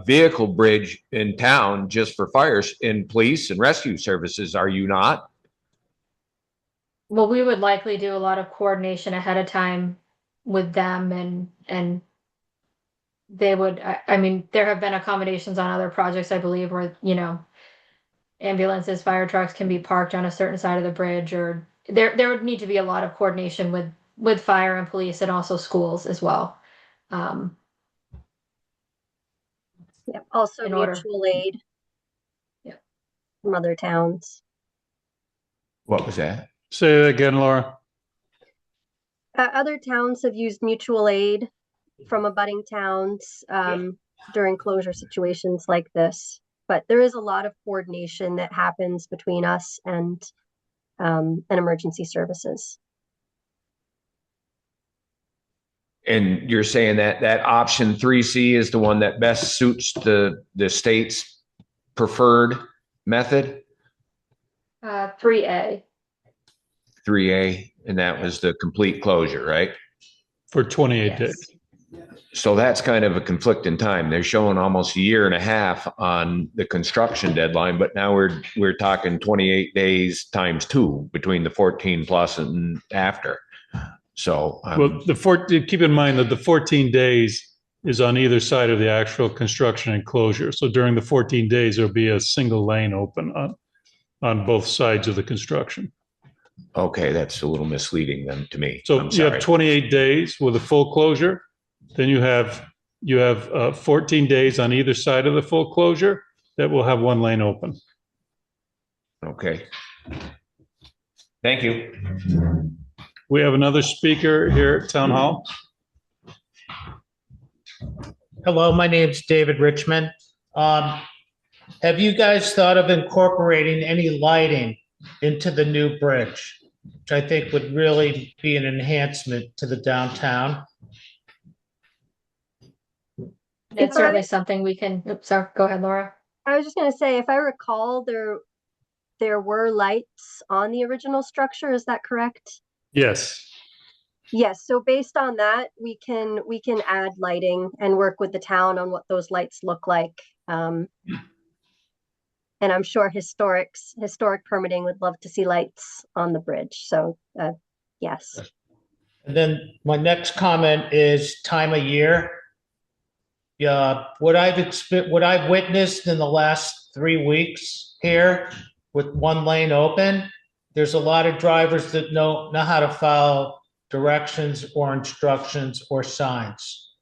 vehicle bridge in town just for fires and police and rescue services, are you not? Well, we would likely do a lot of coordination ahead of time with them, and they would, I mean, there have been accommodations on other projects, I believe, where, ambulances, fire trucks can be parked on a certain side of the bridge, or there would need to be a lot of coordination with fire and police and also schools as well. Yep. Also mutual aid. Yep. From other towns. What was that? Say that again, Laura. Other towns have used mutual aid from abutting towns during closure situations like this. But there is a lot of coordination that happens between us and emergency services. And you're saying that option 3C is the one that best suits the state's preferred method? 3A. 3A, and that was the complete closure, right? For 28 Yes. days. So that's kind of a conflict in time. They're showing almost a year and a half on the construction deadline, but now we're talking 28 days times 2 between the 14 plus and after. So well, keep in mind that the 14 days is on either side of the actual construction and closure. So during the 14 days, there'll be a single lane open on both sides of the construction. Okay, that's a little misleading then to me. So you have 28 days with a full closure. Then you have 14 days on either side of the full closure that will have one lane open. Okay. Thank you. We have another speaker here at Town Hall. Hello, my name's David Richmond. Have you guys thought of incorporating any lighting into the new bridge? which I think would really be an enhancement to the downtown. It's certainly something we can, oops, sorry, go ahead, Laura. I was just going to say, if I recall, there were lights on the original structure. Is that correct? Yes. Yes. So based on that, we can add lighting and work with the town on what those lights look like. And I'm sure historic permitting would love to see lights on the bridge. So yes. And then my next comment is time of year. Yeah, what I've witnessed in the last 3 weeks here with one lane open, there's a lot of drivers that know how to follow directions or instructions or signs.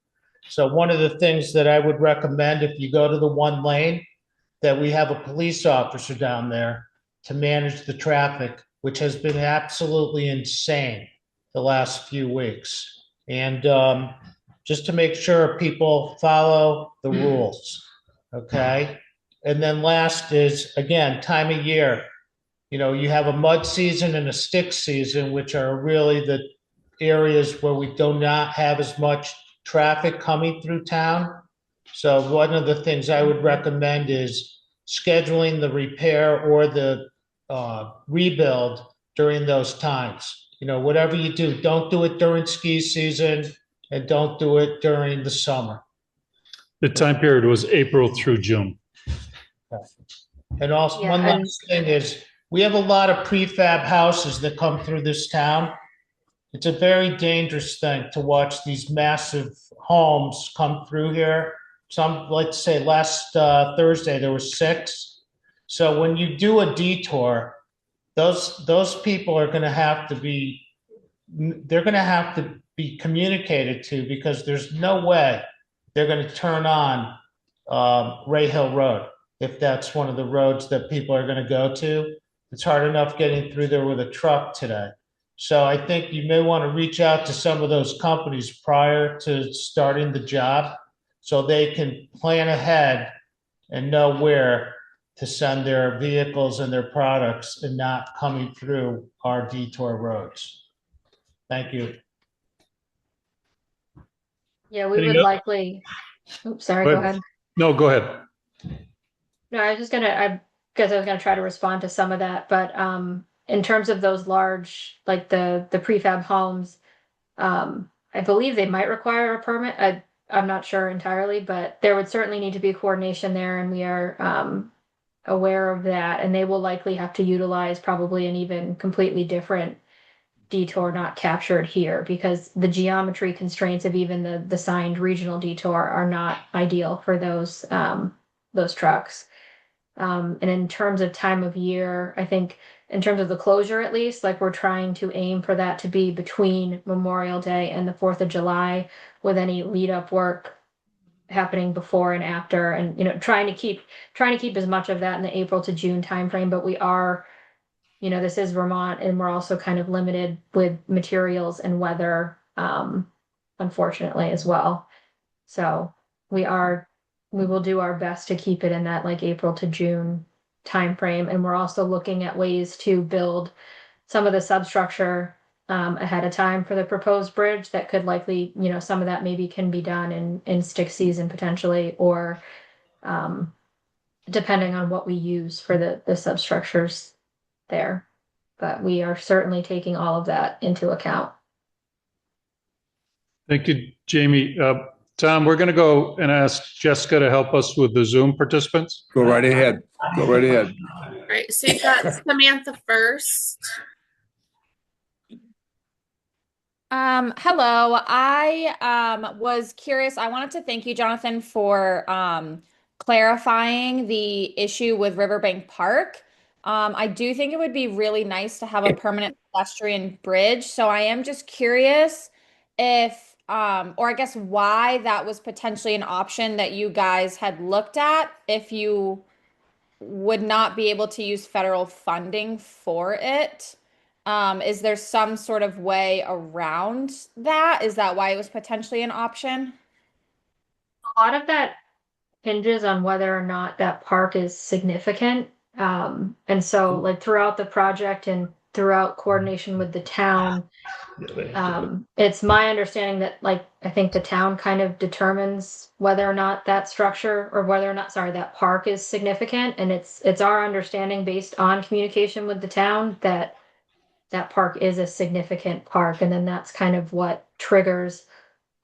So one of the things that I would recommend, if you go to the one lane, that we have a police officer down there to manage the traffic, which has been absolutely insane the last few weeks. And just to make sure people follow the rules, okay? And then last is, again, time of year. You know, you have a mud season and a stick season, which are really the areas where we do not have as much traffic coming through town. So one of the things I would recommend is scheduling the repair or the rebuild during those times. You know, whatever you do, don't do it during ski season, and don't do it during the summer. The time period was April through June. And also, one last thing is, we have a lot of prefab houses that come through this town. It's a very dangerous thing to watch these massive homes come through here. Some, let's say last Thursday, there were 6. So when you do a detour, those people are going to have to be, communicated to, because there's no way they're going to turn on Ray Hill Road if that's one of the roads that people are going to go to. It's hard enough getting through there with a truck today. So I think you may want to reach out to some of those companies prior to starting the job so they can plan ahead and know where to send their vehicles and their products and not coming through our detour roads. Thank you. Yeah, we would likely, oops, sorry, go ahead. No, go ahead. No, I was gonna try to respond to some of that, but in terms of those large, like the prefab homes, I believe they might require a permit. I'm not sure entirely, but there would certainly need to be coordination there, and we are aware of that. And they will likely have to utilize probably an even completely different detour not captured here, because the geometry constraints of even the signed regional detour are not ideal for those trucks. And in terms of time of year, I think in terms of the closure, at least, like we're trying to aim for that to be between Memorial Day and the 4th of July, with any lead up work happening before and after, and, you know, trying to keep as much of that in the April to June timeframe. But we are, you know, this is Vermont, and we're also kind of limited with materials and weather, unfortunately, as well. So we will do our best to keep it in that like April to June timeframe. And we're also looking at ways to build some of the substructure ahead of time for the proposed bridge that could likely, you know, some of that maybe can be done in stick season potentially, or depending on what we use for the substructures there. But we are certainly taking all of that into account. Thank you, Jamie. Tom, we're going to go and ask Jessica to help us with the Zoom participants. Go right ahead. Go right ahead. All right, so you've got Samantha first. Hello. I was curious. I wanted to thank you, Jonathan, for clarifying the issue with Riverbank Park. I do think it would be really nice to have a permanent pedestrian bridge. So I am just curious if, or I guess why that was potentially an option that you guys had looked at, if you would not be able to use federal funding for it. Is there some sort of way around that? Is that why it was potentially an option? A lot of that hinges on whether or not that park is significant. And so like throughout the project, and throughout coordination with the town. It's my understanding that, like, I think the town kind of determines whether or not that structure, or whether or not, sorry, that park is significant. And it's our understanding, based on communication with the town, that that park is a significant park. And then that's kind of what triggers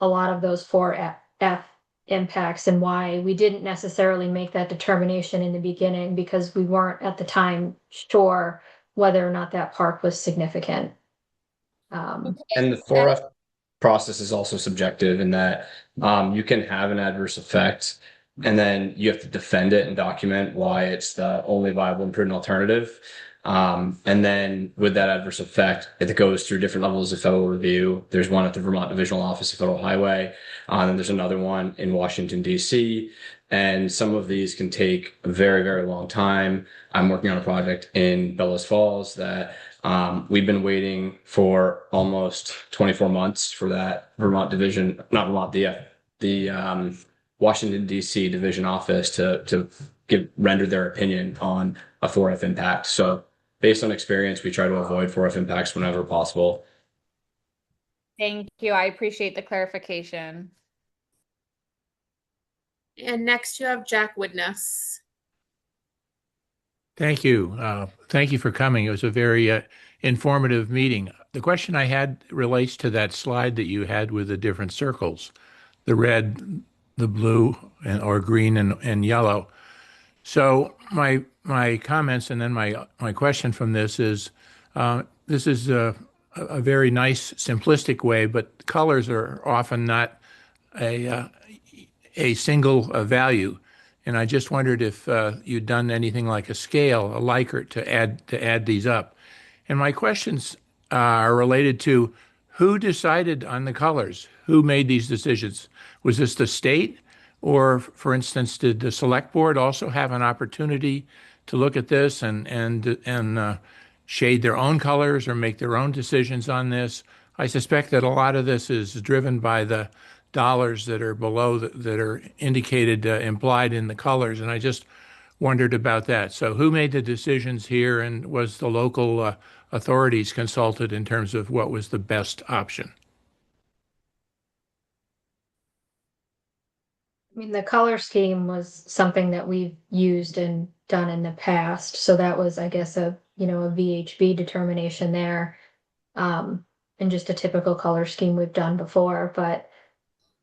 a lot of those 4F impacts, and why we didn't necessarily make that determination in the beginning, because we weren't at the time sure whether or not that park was significant. And the 4F process is also subjective in that you can have an adverse effect, and then you have to defend it and document why it's the only viable and prudent alternative. And then with that adverse effect, it goes through different levels of federal review. There's one at the Vermont Divisional Office of Federal Highway, and there's another one in Washington, D.C. And some of these can take a very, very long time. I'm working on a project in Bellows Falls that we've been waiting for almost 24 months for that Vermont division, not Vermont, the Washington, D.C. division office to render their opinion on a 4F impact. So based on experience, we try to avoid 4F impacts whenever possible. Thank you. I appreciate the clarification. And next you have Jack Widness. Thank you. Thank you for coming. It was a very informative meeting. The question I had relates to that slide that you had with the different circles, the red, the blue, or green and yellow. So my comments and then my question from this is a very nice simplistic way, but colors are often not a single value. And I just wondered if you'd done anything like a scale, a Likert, to add these up. And my questions are related to who decided on the colors? Who made these decisions? Was this the state? Or, for instance, did the select board also have an opportunity to look at this and shade their own colors or make their own decisions on this? I suspect that a lot of this is driven by the dollars that are below that are indicated, implied in the colors. And I just wondered about that. So who made the decisions here, and was the local authorities consulted in terms of what was the best option? I mean, the color scheme was something that we've used and done in the past. So that was, I guess, a VHB determination there. And just a typical color scheme we've done before. But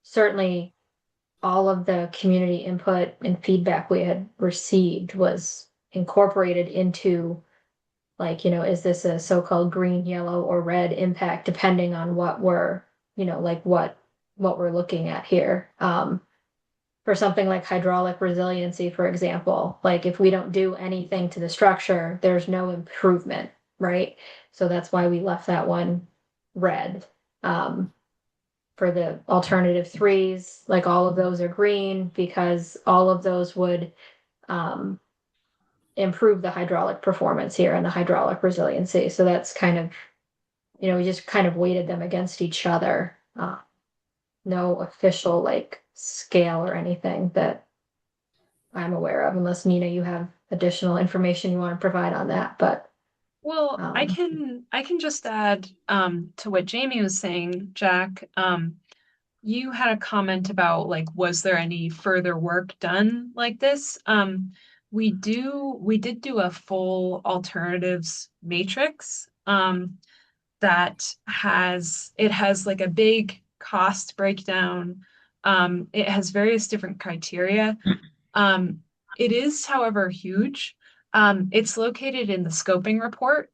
certainly all of the community input and feedback we had received was incorporated into, like, is this a so-called green, yellow, or red impact, depending on what we're, what we're looking at here. For something like hydraulic resiliency, for example, like if we don't do anything to the structure, there's no improvement, right? So that's why we left that one red. For the alternative threes, like all of those are green, because all of those would improve the hydraulic performance here and the hydraulic resiliency. So that's kind of, we just kind of weighted them against each other. No official scale or anything that I'm aware of, unless Nina, you have additional information you want to provide on that. But well, I can just add to what Jamie was saying, Jack. You had a comment about was there any further work done like this? We did do a full alternatives matrix that has a big cost breakdown. It has various different criteria. It is, however, huge. It's located in the scoping report.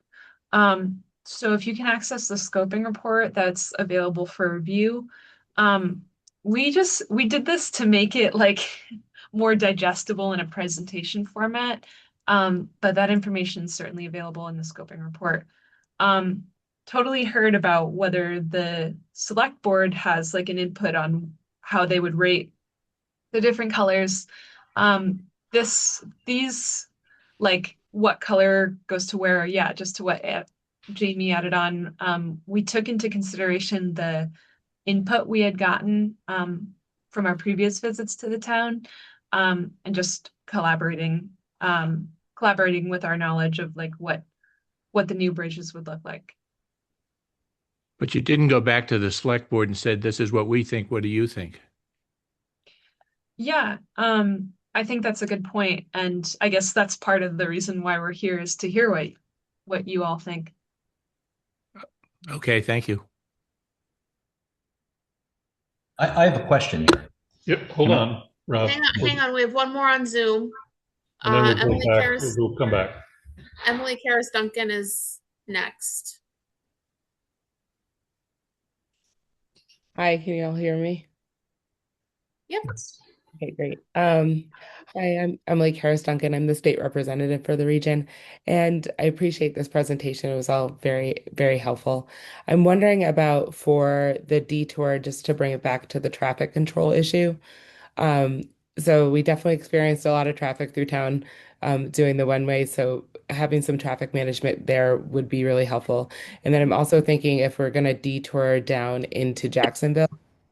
So if you can access the scoping report, that's available for review. We did this to make it more digestible in a presentation format. But that information is certainly available in the scoping report. Totally heard about whether the select board has an input on how they would rate the different colors. These what color goes to where, just to what Jamie added on. We took into consideration the input we had gotten from our previous visits to the town, and just collaborating with our knowledge of what what the new bridges would look like. But you didn't go back to the select board and said, this is what we think. What do you think? Yeah, I think that's a good point, and I guess that's part of the reason why we're here, is to hear what you all think. Okay, thank you. I have a question here. Yep, hold on, Rob. Hang on. We have one more on Zoom. And then we'll Emily go back. Karras, We'll come back. Emily Karras Duncan is next. Hi, can you all hear me? Yep. Okay, great. Hi, I'm Emily Karras Duncan. I'm the state representative for the region, and I appreciate this presentation. It was all very, very helpful. I'm wondering about for the detour, just to bring it back to the traffic control issue. So we definitely experienced a lot of traffic through town doing the one way. So having some traffic management there would be really helpful. And then I'm also thinking if we're going to detour down into Jacksonville,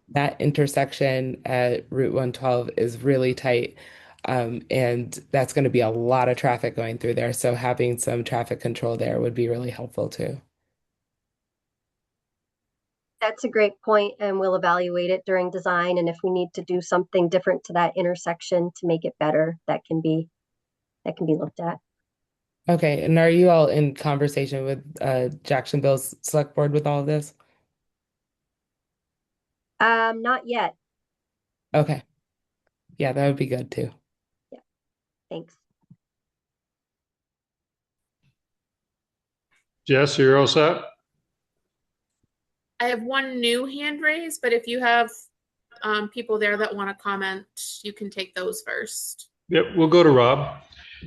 that intersection at Route 112 is really tight. And that's going to be a lot of traffic going through there. So having some traffic control there would be really helpful too. That's a great point, and we'll evaluate it during design. And if we need to do something different to that intersection to make it better, that can be looked at. Okay, and are you all in conversation with Jacksonville's select board with all of this? Not yet. Okay. Yeah, that would be good too. Yeah. Thanks. Jess, you're all set? I have one new hand raised, but if you have people there that want to comment, you can take those first. Yep, we'll go to Rob.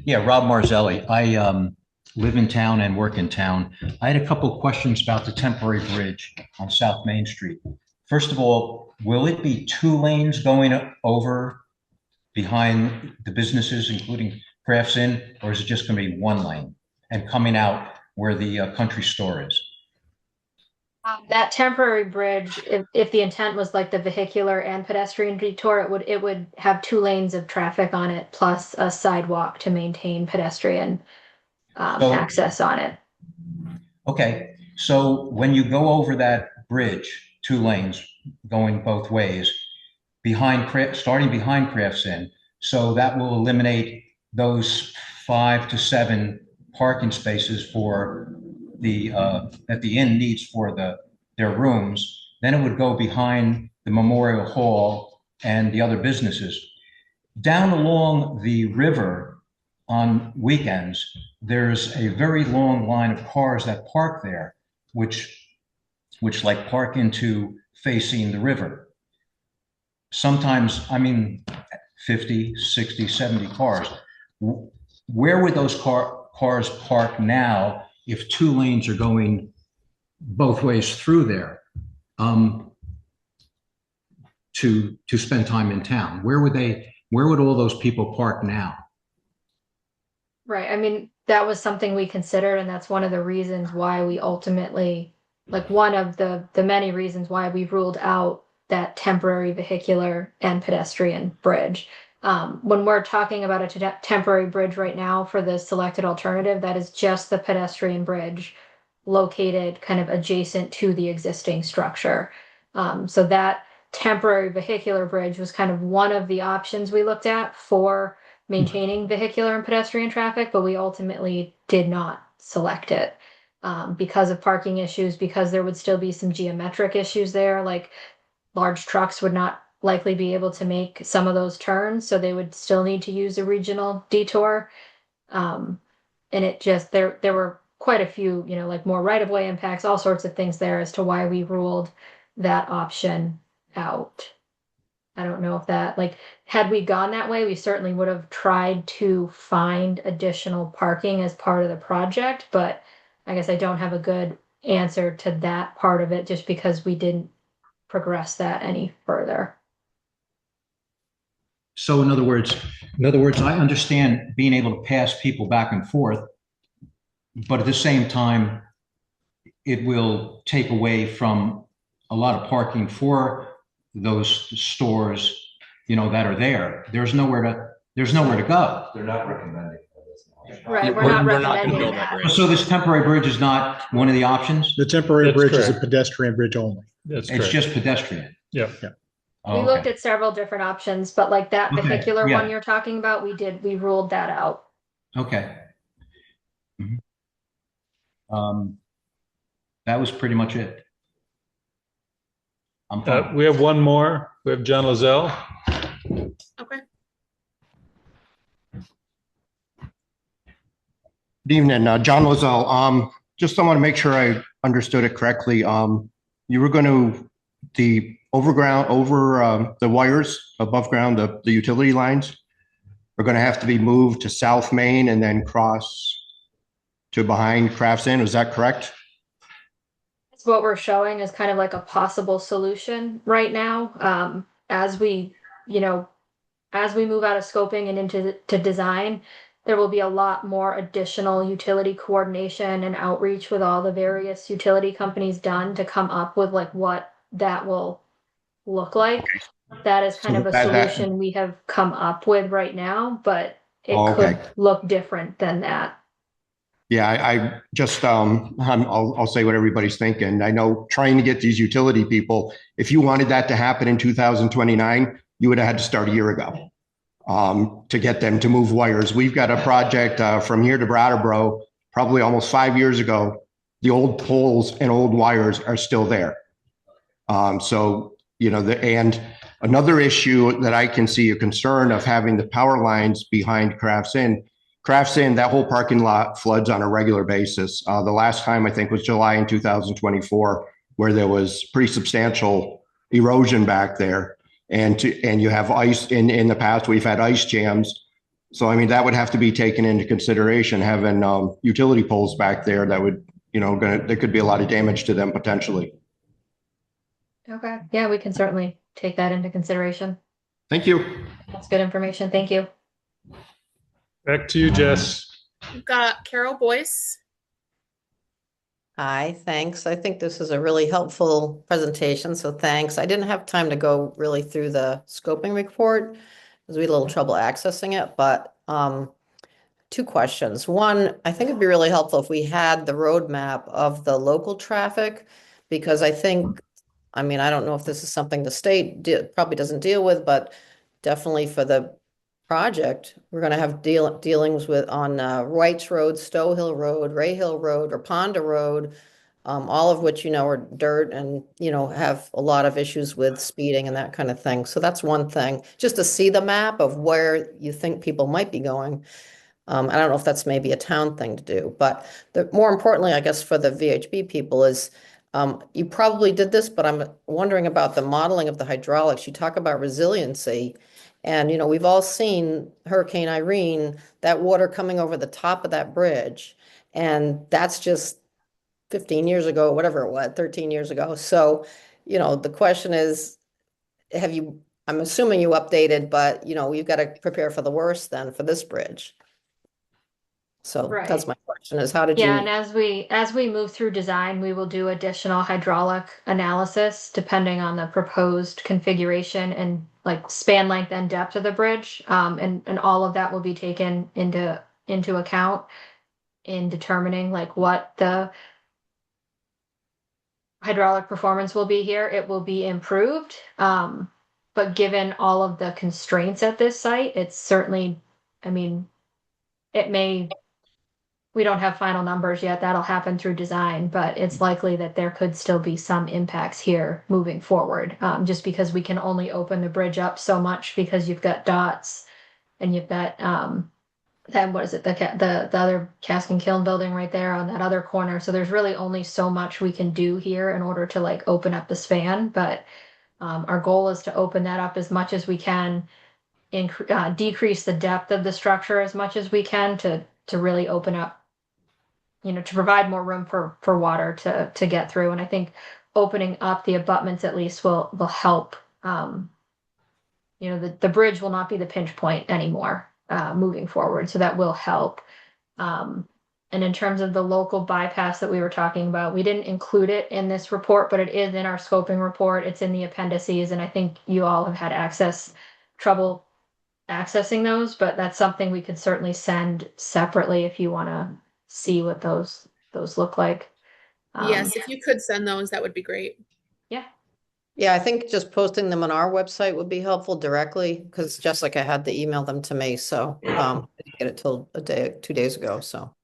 Yeah, Rob Marzelli. I live in town and work in town. I had a couple of questions about the temporary bridge on South Main Street. First of all, will it be 2 lanes going over behind the businesses, including Crafts Inn, or is it just going to be 1 lane and coming out where the country store is? That temporary bridge, if the intent was like the vehicular and pedestrian detour, it would have 2 lanes of traffic on it, plus a sidewalk to maintain pedestrian access on it. Okay, so when you go over that bridge, 2 lanes going both ways, starting behind Crafts Inn, so that will eliminate those 5 to 7 parking spaces for that the inn needs for their rooms. Then it would go behind the Memorial Hall and the other businesses. Down along the river on weekends, there's a very long line of cars that park there, which like park into facing the river. Sometimes, 50, 60, 70 cars. Where would those cars park now if 2 lanes are going both ways through there to spend time in town? Where would all those people park now? Right. That was something we considered, and that's one of the reasons why we ultimately, one of the many reasons why we ruled out that temporary vehicular and pedestrian bridge. When we're talking about a temporary bridge right now for the selected alternative, that is just the pedestrian bridge located kind of adjacent to the existing structure. So that temporary vehicular bridge was kind of one of the options we looked at for maintaining vehicular and pedestrian traffic, but we ultimately did not select it because of parking issues, because there would still be some geometric issues there, like large trucks would not likely be able to make some of those turns, so they would still need to use a regional detour. And it just, there were quite a few, more right-of-way impacts, all sorts of things there as to why we ruled that option out. I don't know if that, had we gone that way, we certainly would have tried to find additional parking as part of the project, but I guess I don't have a good answer to that part of it just because we didn't progress that any further. So in other words, I understand being able to pass people back and forth, but at the same time, it will take away from a lot of parking for those stores, that are there. There's nowhere to go. They're not recommending this now. Right, we're not We're not going to recommending build that that. bridge. So this temporary bridge is not one of the options? The temporary That's bridge is a correct. pedestrian bridge only. That's It's correct. just pedestrian? Yeah. Oh, We looked okay. at several different options, but like that Okay, particular yeah. one you're talking about, we ruled that out. Okay. Mhm. That was pretty much it. I'm fine. We have one more. We have John Lozelle. Okay. Good evening, John Lozelle. Just I want to make sure I understood it correctly. You were going to the the wires above ground, the utility lines are going to have to be moved to South Main and then cross to behind Crafts Inn. Is that correct? It's what we're showing as kind of like a possible solution right now. As we, as we move out of scoping and into to design, there will be a lot more additional utility coordination and outreach with all the various utility companies done to come up with like what that will look like. That is kind of a solution we have come up with right now, but it could look different than that. Yeah, I just I'll say what everybody's thinking. I know trying to get these utility people, if you wanted that to happen in 2029, you would have had to start a year ago to get them to move wires. We've got a project from here to Brattleboro, probably almost 5 years ago. The old poles and old wires are still there. And another issue that I can see a concern of having the power lines behind Crafts Inn, that whole parking lot floods on a regular basis. The last time I think was July in 2024, where there was pretty substantial erosion back there. And you have ice in the past, we've had ice jams. So, I mean, that would have to be taken into consideration, having utility poles back there that would, there could be a lot of damage to them potentially. Okay. Yeah, we can certainly take that into consideration. Thank you. That's good information. Thank you. Back to you, Jess. We've got Carol Boyce. Hi, thanks. I think this is a really helpful presentation, so thanks. I didn't have time to go really through the scoping report because we had a little trouble accessing it, but two questions. One, I think it'd be really helpful if we had the roadmap of the local traffic, because I think, I mean, I don't know if this is something the state probably doesn't deal with, but definitely for the project, we're going to have dealings with on Wrights Road, Stowe Hill Road, Ray Hill Road, or Ponda Road, all of which, are dirt and, have a lot of issues with speeding and that kind of thing. So that's one thing, just to see the map of where you think people might be going. I don't know if that's maybe a town thing to do, but more importantly, I guess for the VHB people is, you probably did this, but I'm wondering about the modeling of the hydraulics. You talk about resiliency. And, we've all seen Hurricane Irene, that water coming over the top of that bridge. And that's just 15 years ago, whatever it was, 13 years ago. So, the question is, I'm assuming you updated, but, we've got to prepare for the worst then for this bridge. So Right. That's my question is how did you? Yeah, and as we move through design, we will do additional hydraulic analysis depending on the proposed configuration and like span length and depth of the bridge. And all of that will be taken into account in determining like what the hydraulic performance will be here. It will be improved. But given all of the constraints at this site, it's certainly, I mean, we don't have final numbers yet. That'll happen through design, but it's likely that there could still be some impacts here moving forward, just because we can only open the bridge up so much because you've got dots and you've got then what is it, the other cask and kiln building right there on that other corner. So there's really only so much we can do here in order to like open up the span. But our goal is to open that up as much as we can, decrease the depth of the structure as much as we can to really open up, to provide more room for water to get through. And I think opening up the abutments at least will help. The bridge will not be the pinch point anymore moving forward. So that will help. And in terms of the local bypass that we were talking about, we didn't include it in this report, but it is in our scoping report. It's in the appendices. And I think you all have had trouble accessing those, but that's something we could certainly send separately if you want to see what those look like. Yes, if you could send those, that would be great. Yeah. Yeah, I think just posting them on our website would be helpful directly, because Jessica had to email them to me, so I didn't get it till 2 days ago, so.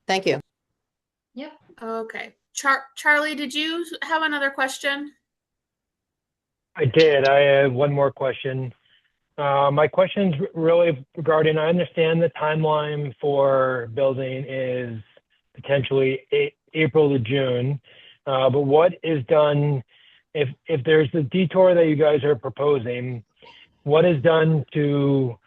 Thank you. Yep. Okay. Charlie, did you have another question? I did. I have one more question. My question's really regarding, I understand the timeline for building is potentially April to June. But what is done, if there's a detour that you guys are proposing, what is done to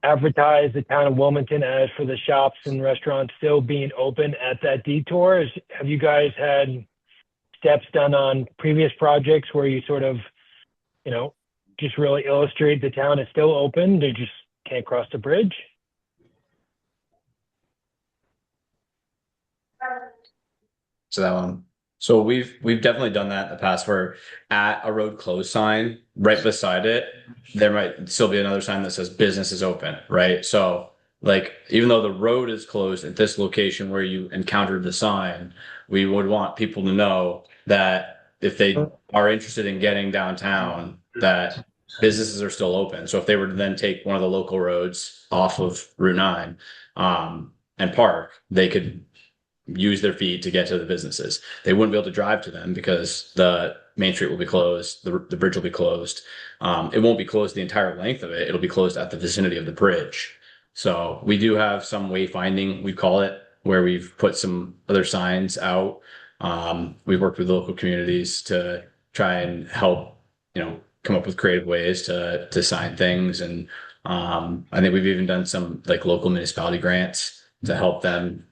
advertise the town of Wilmington as for the shops and restaurants still being open at that detour? Have you guys had steps done on previous projects where you sort of, just really illustrate the town is still open, they just can't cross the bridge? So that one. So we've definitely done that in the past where at a road closed sign, right beside it, there might still be another sign that says business is open, right? So like, even though the road is closed at this location where you encountered the sign, we would want people to know that if they are interested in getting downtown, that businesses are still open. So if they were to then take one of the local roads off of Route 9 and park, they could use their feet to get to the businesses. They wouldn't be able to drive to them because the main street will be closed, the bridge will be closed. It won't be closed the entire length of it. It'll be closed at the vicinity of the bridge. So we do have some wayfinding, we call it, where we've put some other signs out. We've worked with local communities to try and help, come up with creative ways to sign things. And I think we've even done some like local municipality grants to help them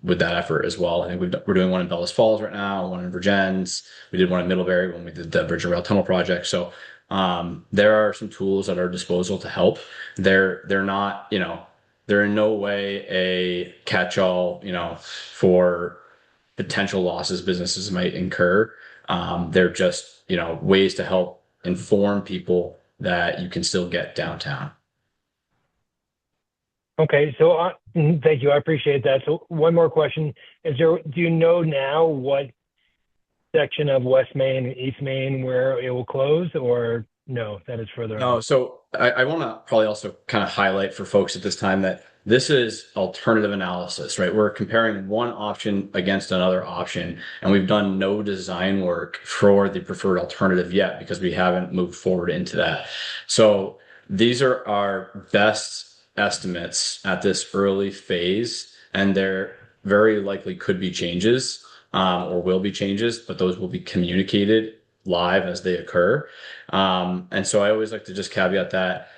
with that effort as well. I think we're doing one in Bellas Falls right now, one in Virgins. We did one in Middlebury when we did the Bridge and Rail Tunnel project. So there are some tools at our disposal to help. They're not, they're in no way a catch-all, for potential losses businesses might incur. They're just, ways to help inform people that you can still get downtown. Okay, so thank you. I appreciate that. So one more question. Do you know now what section of West Main and East Main where it will close, or no, that is further No, on? so I want to probably also kind of highlight for folks at this time that this is alternative analysis, right? We're comparing one option against another option, and we've done no design work for the preferred alternative yet because we haven't moved forward into that. So these are our best estimates at this early phase, and there very likely could be changes or will be changes, but those will be communicated live as they occur. And so I always like to just caveat that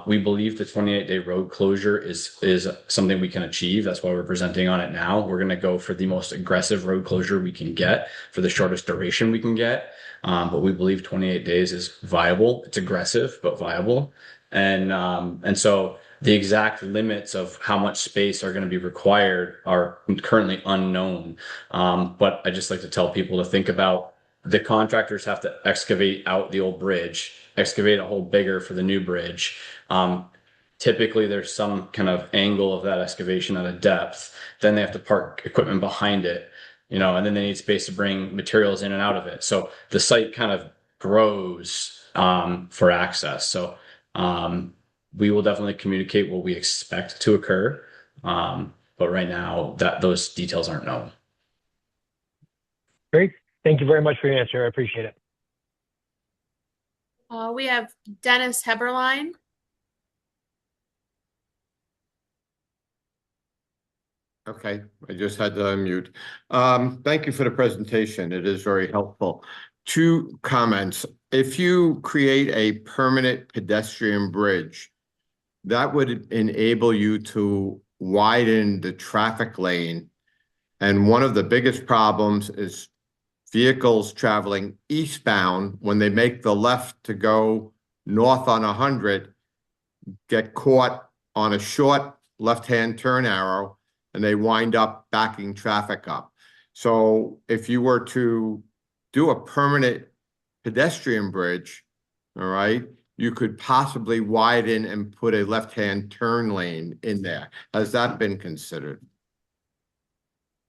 we believe the 28-day road closure is something we can achieve. That's why we're presenting on it now. We're going to go for the most aggressive road closure we can get for the shortest duration we can get. But we believe 28 days is viable. It's aggressive, but viable. And so the exact limits of how much space are going to be required are currently unknown. But I just like to tell people to think about the contractors have to excavate out the old bridge, excavate a hole bigger for the new bridge. Typically, there's some kind of angle of that excavation at a depth. Then they have to park equipment behind it, and then they need space to bring materials in and out of it. So the site kind of grows for access. So we will definitely communicate what we expect to occur. But right now, those details aren't known. Great. Thank you very much for your answer. I appreciate it. We have Dennis Heberlein. Okay, I just had to unmute. Thank you for the presentation. It is very helpful. 2 comments. If you create a permanent pedestrian bridge, that would enable you to widen the traffic lane. And one of the biggest problems is vehicles traveling eastbound, when they make the left to go north on 100, get caught on a short left-hand turn arrow, and they wind up backing traffic up. So if you were to do a permanent pedestrian bridge, all right, you could possibly widen and put a left-hand turn lane in there. Has that been considered?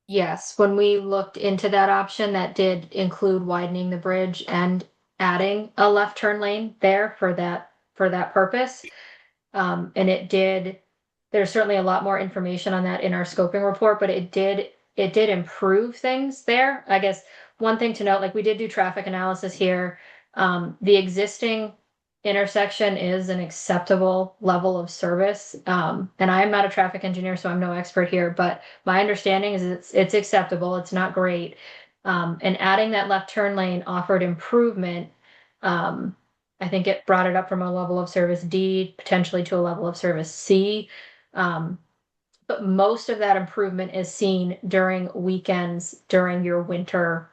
Yes, when we looked into that option, that did include widening the bridge and adding a left turn lane there for that purpose. And it did, there's certainly a lot more information on that in our scoping report, but it did improve things there. I guess one thing to note, like we did do traffic analysis here. The existing intersection is an acceptable level of service. And I am not a traffic engineer, so I'm no expert here, but my understanding is it's acceptable. It's not great. And adding that left turn lane offered improvement. I think it brought it up from a level of service D potentially to a level of service C. But most of that improvement is seen during weekends during your winter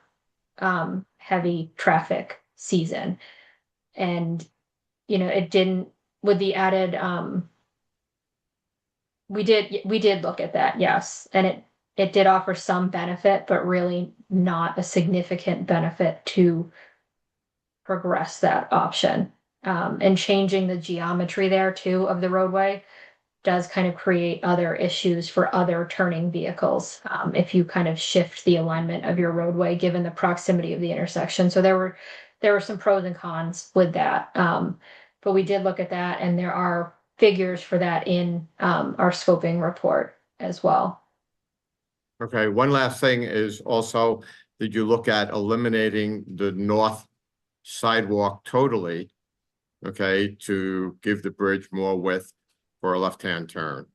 heavy traffic season. And it didn't with the added we did look at that, yes. And it did offer some benefit, but really not a significant benefit to progress that option. And changing the geometry there too of the roadway does kind of create other issues for other turning vehicles if you kind of shift the alignment of your roadway given the proximity of the intersection. So there were some pros and cons with that. But we did look at that, and there are figures for that in our scoping report as well. Okay, one last thing is also, did you look at eliminating the north sidewalk totally, okay, to give the bridge more width for a left-hand turn?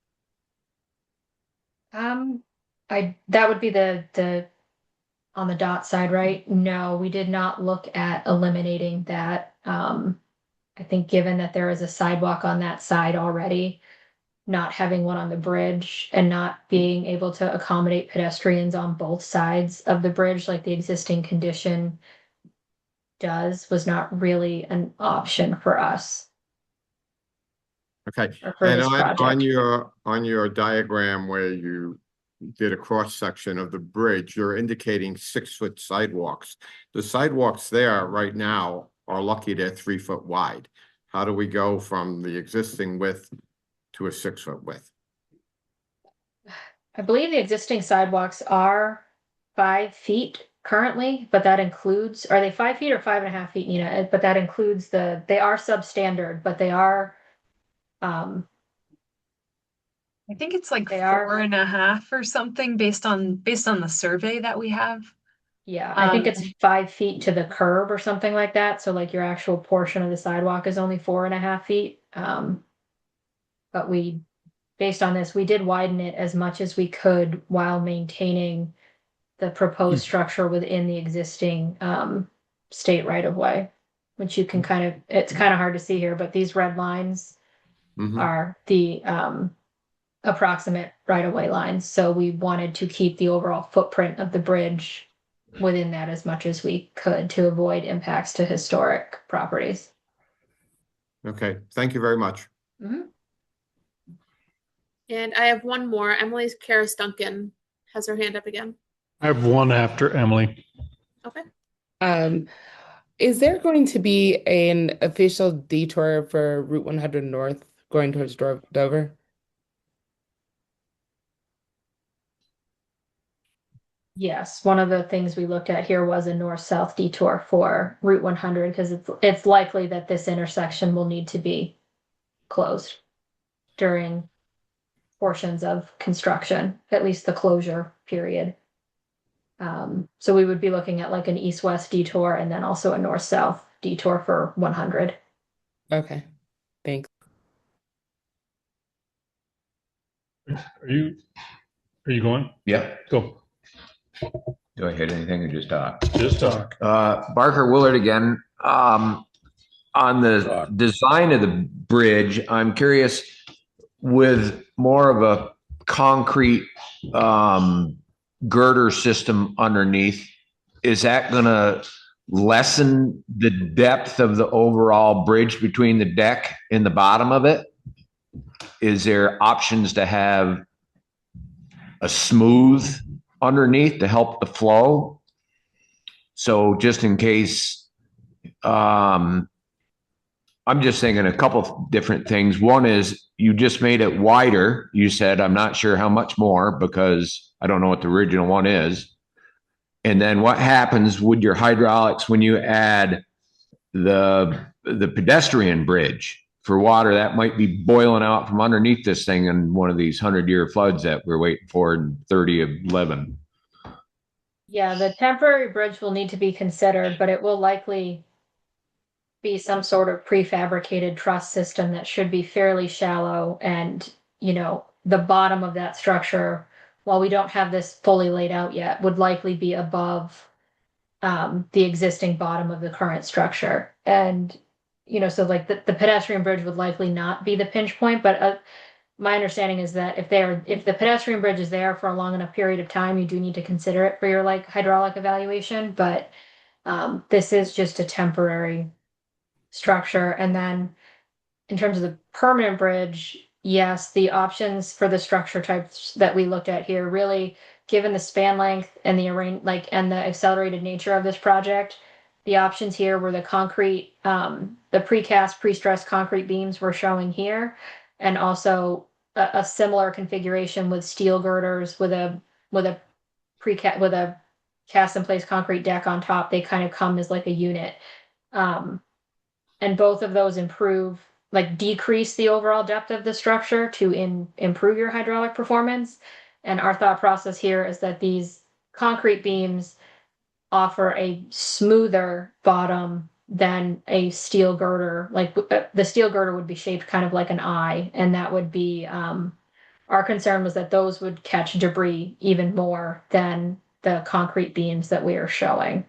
That would be the on the dot side, right? No, we did not look at eliminating that. I think given that there is a sidewalk on that side already, not having one on the bridge and not being able to accommodate pedestrians on both sides of the bridge like the existing condition was not really an option for us. Okay, for and this project. on your diagram where you did a cross section of the bridge, you're indicating 6-foot sidewalks. The sidewalks there right now are lucky they're 3 foot wide. How do we go from the existing width to a 6-foot width? I believe the existing sidewalks are 5 feet currently, but that includes, are they 5 feet or 5.5 feet, Nina? But that includes they are substandard, but they are, I think it's like 4.5 or something based on the survey that we have. Yeah, I think it's 5 feet to the curb or something like that. So like your actual portion of the sidewalk is only 4.5 feet. But based on this, we did widen it as much as we could while maintaining the proposed structure within the existing state right of way, which you can it's kind of hard to see here, but these red lines are the approximate right of way lines. So we wanted to keep the overall footprint of the bridge within that as much as we could to avoid impacts to historic properties. Okay, thank you very much. And I have one more. Emily Karis Duncan has her hand up again. I have one after Emily. Okay. Is there going to be an official detour for Route 100 North going towards Dover? Yes, one of the things we looked at here was a north-south detour for Route 100 because it's likely that this intersection will need to be closed during portions of construction, at least the closure period. So we would be looking at like an east-west detour and then also a north-south detour for 100. Okay, thanks. Are you going? Yeah. Go. Do I hit anything or just talk? Just talk. Barker Willard again. On the design of the bridge, I'm curious, with more of a concrete girder system underneath, is that going to lessen the depth of the overall bridge between the deck and the bottom of it? Is there options to have a smooth underneath to help the flow? So just in case I'm just thinking a couple different things. One is you just made it wider. You said, I'm not sure how much more because I don't know what the original one is. And then what happens with your hydraulics when you add the pedestrian bridge for water that might be boiling out from underneath this thing in one of these 100-year floods that we're waiting for in 3011? Yeah, the temporary bridge will need to be considered, but it will likely be some sort of prefabricated truss system that should be fairly shallow. And, the bottom of that structure, while we don't have this fully laid out yet, would likely be above the existing bottom of the current structure. And, so like the pedestrian bridge would likely not be the pinch point, but my understanding is that if the pedestrian bridge is there for a long enough period of time, you do need to consider it for your like hydraulic evaluation. But this is just a temporary structure. And then in terms of the permanent bridge, yes, the options for the structure types that we looked at here, really, given the span length and and the accelerated nature of this project, the options here were the concrete, the precast, pre-stressed concrete beams we're showing here, and also a similar configuration with steel girders with a cast in place concrete deck on top. They kind of come as like a unit. And both of those decrease the overall depth of the structure to improve your hydraulic performance. And our thought process here is that these concrete beams offer a smoother bottom than a steel girder. Like the steel girder would be shaped kind of like an eye, and that would be our concern was that those would catch debris even more than the concrete beams that we are showing.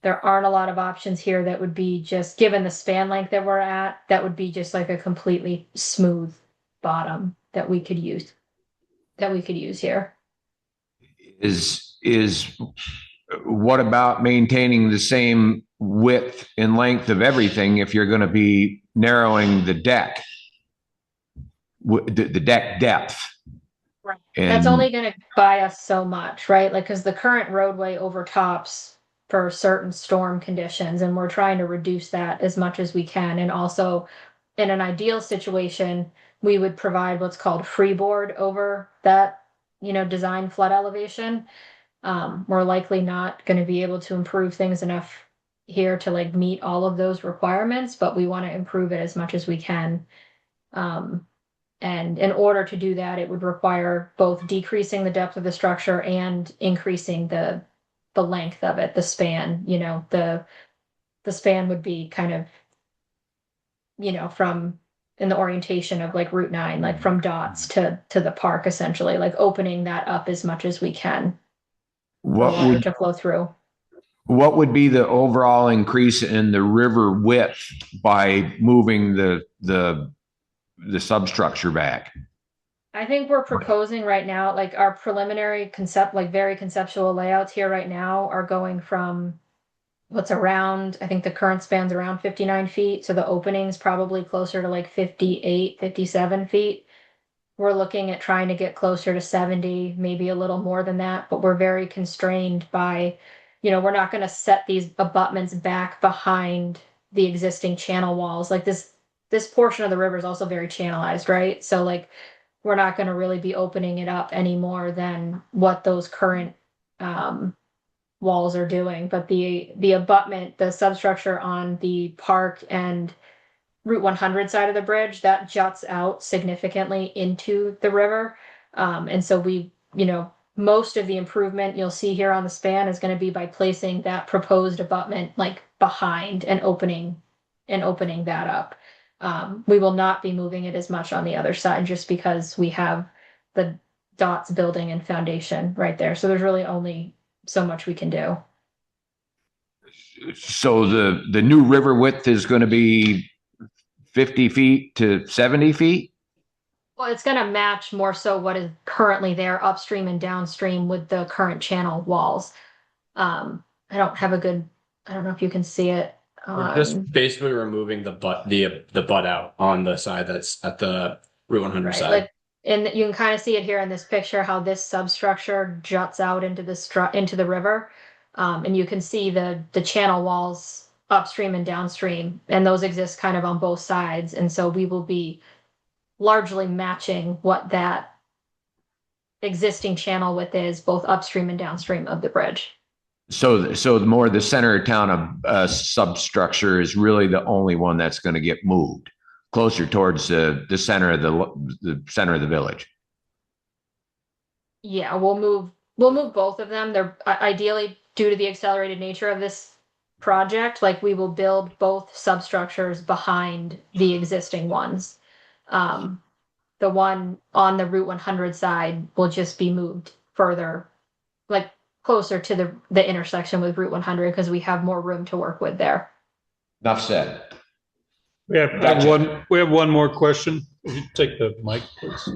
There aren't a lot of options here that would be just given the span length that we're at, that would be just like a completely smooth bottom that we could use here. Is what about maintaining the same width and length of everything if you're going to be narrowing the deck, the deck depth? Right. And that's only going to buy us so much, right? Like, because the current roadway overtops for certain storm conditions, and we're trying to reduce that as much as we can. And also, in an ideal situation, we would provide what's called freeboard over that, design flood elevation. We're likely not going to be able to improve things enough here to like meet all of those requirements, but we want to improve it as much as we can. And in order to do that, it would require both decreasing the depth of the structure and increasing the length of it, the span. The span would be kind of, from in the orientation of like Route 9, like from Dots to the park, essentially, like opening that up as much as we can for water to flow through. What would be the overall increase in the river width by moving the substructure back? I think we're proposing right now, like our preliminary very conceptual layouts here right now are going from what's around, I think the current span's around 59 feet. So the opening's probably closer to like 58, 57 feet. We're looking at trying to get closer to 70, maybe a little more than that, but we're very constrained by, we're not going to set these abutments back behind the existing channel walls. Like this portion of the river is also very channelized, right? So like, we're not going to really be opening it up any more than what those current walls are doing. But the abutment, the substructure on the park and Route 100 side of the bridge, that juts out significantly into the river. And so most of the improvement you'll see here on the span is going to be by placing that proposed abutment like behind and opening that up. We will not be moving it as much on the other side just because we have the Dots building and foundation right there. So there's really only so much we can do. So the new river width is going to be 50 feet to 70 feet? Well, it's going to match more so what is currently there upstream and downstream with the current channel walls. I don't know if you can see it. We're just basically removing the butt out on the side that's at the Route 100 side. And you can kind of see it here in this picture, how this substructure juts out into the river. And you can see the channel walls upstream and downstream, and those exist kind of on both sides. And so we will be largely matching what that existing channel width is, both upstream and downstream of the bridge. So the more the center of town of substructure is really the only one that's going to get moved closer towards the center of the center of the village. Yeah, we'll move both of them. They're ideally, due to the accelerated nature of this project, like we will build both substructures behind the existing ones. The one on the Route 100 side will just be moved further, like closer to the intersection with Route 100, because we have more room to work with there. Enough said. We have one more question. If you take the mic, please.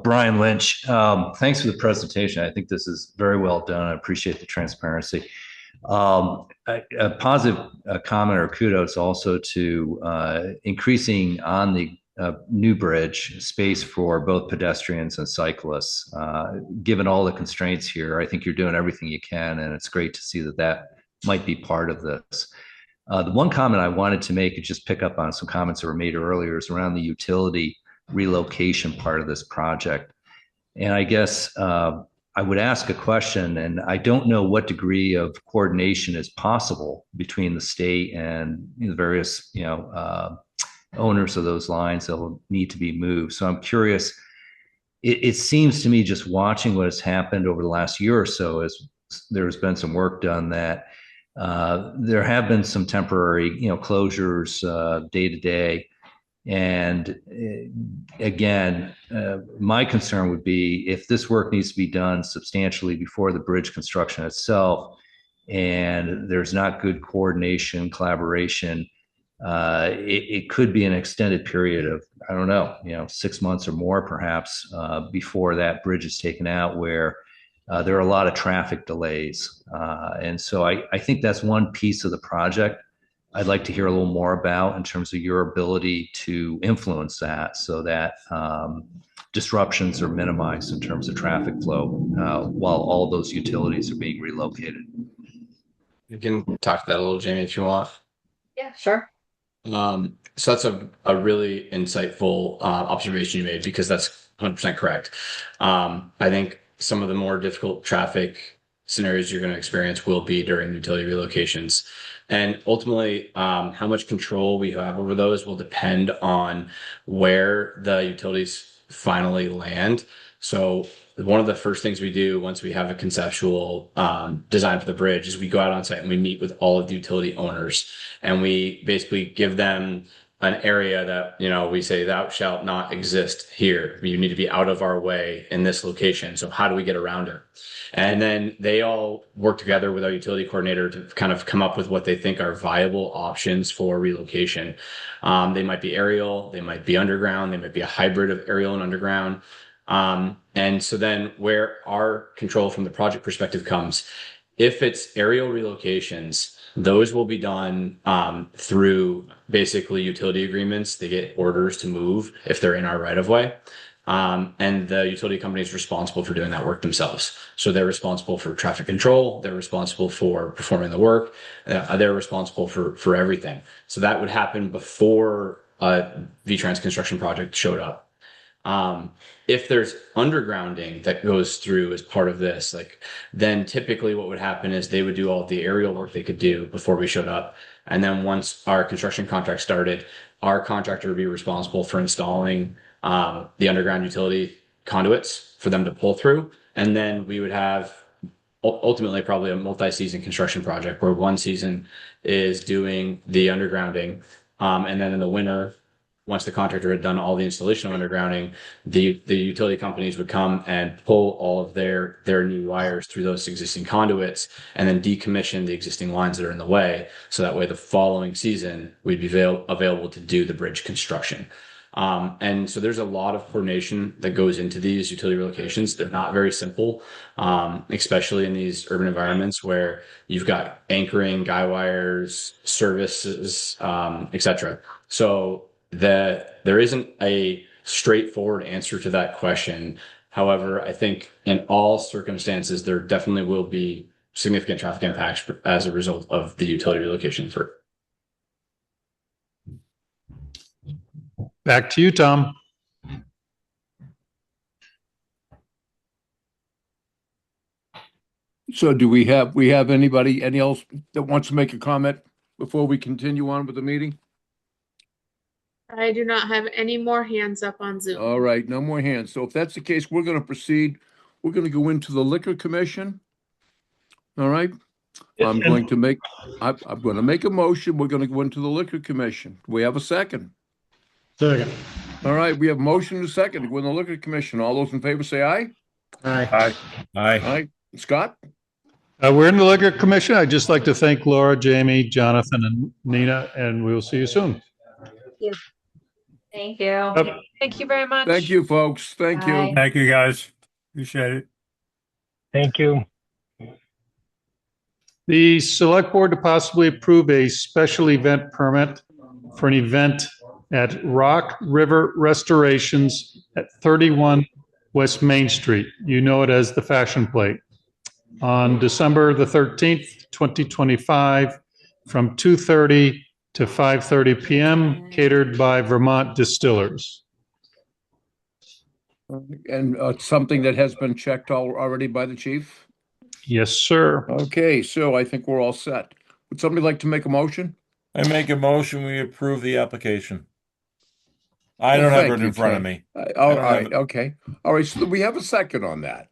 Brian Lynch, thanks for the presentation. I think this is very well done. I appreciate the transparency. A positive comment or kudos also to increasing on the new bridge space for both pedestrians and cyclists. Given all the constraints here, I think you're doing everything you can, and it's great to see that might be part of this. The one comment I wanted to make is just pick up on some comments that were made earlier is around the utility relocation part of this project. And I guess I would ask a question, and I don't know what degree of coordination is possible between the state and the various, owners of those lines that will need to be moved. So I'm curious. It seems to me, just watching what has happened over the last year or so, as there's been some work done, that there have been some temporary, closures day to day. And again, my concern would be if this work needs to be done substantially before the bridge construction itself, and there's not good coordination, collaboration, it could be an extended period of, I don't know, 6 months or more perhaps before that bridge is taken out, where there are a lot of traffic delays. And so I think that's one piece of the project I'd like to hear a little more about in terms of your ability to influence that so that disruptions are minimized in terms of traffic flow while all those utilities are being relocated. You can talk to that a little, Jamie, if you want. Yeah, sure. So that's a really insightful observation you made, because that's 100% correct. I think some of the more difficult traffic scenarios you're going to experience will be during utility relocations. And ultimately, how much control we have over those will depend on where the utilities finally land. So one of the first things we do once we have a conceptual design for the bridge is we go out on site and we meet with all of the utility owners, and we basically give them an area that, we say, thou shalt not exist here. You need to be out of our way in this location. So how do we get around it? And then they all work together with our utility coordinator to kind of come up with what they think are viable options for relocation. They might be aerial, they might be underground, they might be a hybrid of aerial and underground. And so then where our control from the project perspective comes, if it's aerial relocations, those will be done through basically utility agreements. They get orders to move if they're in our right of way. And the utility company is responsible for doing that work themselves. So they're responsible for traffic control. They're responsible for performing the work. They're responsible for everything. So that would happen before a VTrans construction project showed up. If there's undergrounding that goes through as part of this, then typically what would happen is they would do all the aerial work they could do before we showed up. And then once our construction contract started, our contractor would be responsible for installing the underground utility conduits for them to pull through. And then we would have ultimately probably a multi-season construction project where one season is doing the undergrounding. And then in the winter, once the contractor had done all the installation of undergrounding, the utility companies would come and pull all of their new wires through those existing conduits and then decommission the existing lines that are in the way. So that way the following season, we'd be available to do the bridge construction. And so there's a lot of coordination that goes into these utility relocations. They're not very simple, especially in these urban environments where you've got anchoring, guy wires, services, etc. So there isn't a straightforward answer to that question. However, I think in all circumstances, there definitely will be significant traffic impacts as a result of the utility relocation for. Back to you, Tom. So do we have anybody, any else that wants to make a comment before we continue on with the meeting? I do not have any more hands up on Zoom. All right, no more hands. So if that's the case, we're going to proceed. We're going to go into the Liquor Commission. All right. I'm going to make a motion. We're going to go into the Liquor Commission. We have a second. Second. All right, we have motion and a second to go in the Liquor Commission. All those in favor say aye. Aye. Aye. Aye. Scott? We're in the Liquor Commission. I'd just like to thank Laura, Jamie, Jonathan, and Nina, and we will see you soon. Thank you. Thank you very much. Thank you, folks. Thank you. Thank you, guys. Appreciate it. Thank you. The Select Board to possibly approve a special event permit for an event at Rock River Restorations at 31 West Main Street. You know it as the Fashion Plate. On December the 13th, 2025, from 2:30 to 5:30 p.m., catered by Vermont Distillers. And something that has been checked already by the chief? Yes, sir. Okay, so I think we're all set. Would somebody like to make a motion? I make a motion, we approve the application. I don't have it in front of me. All right, okay. All right, so we have a second on that.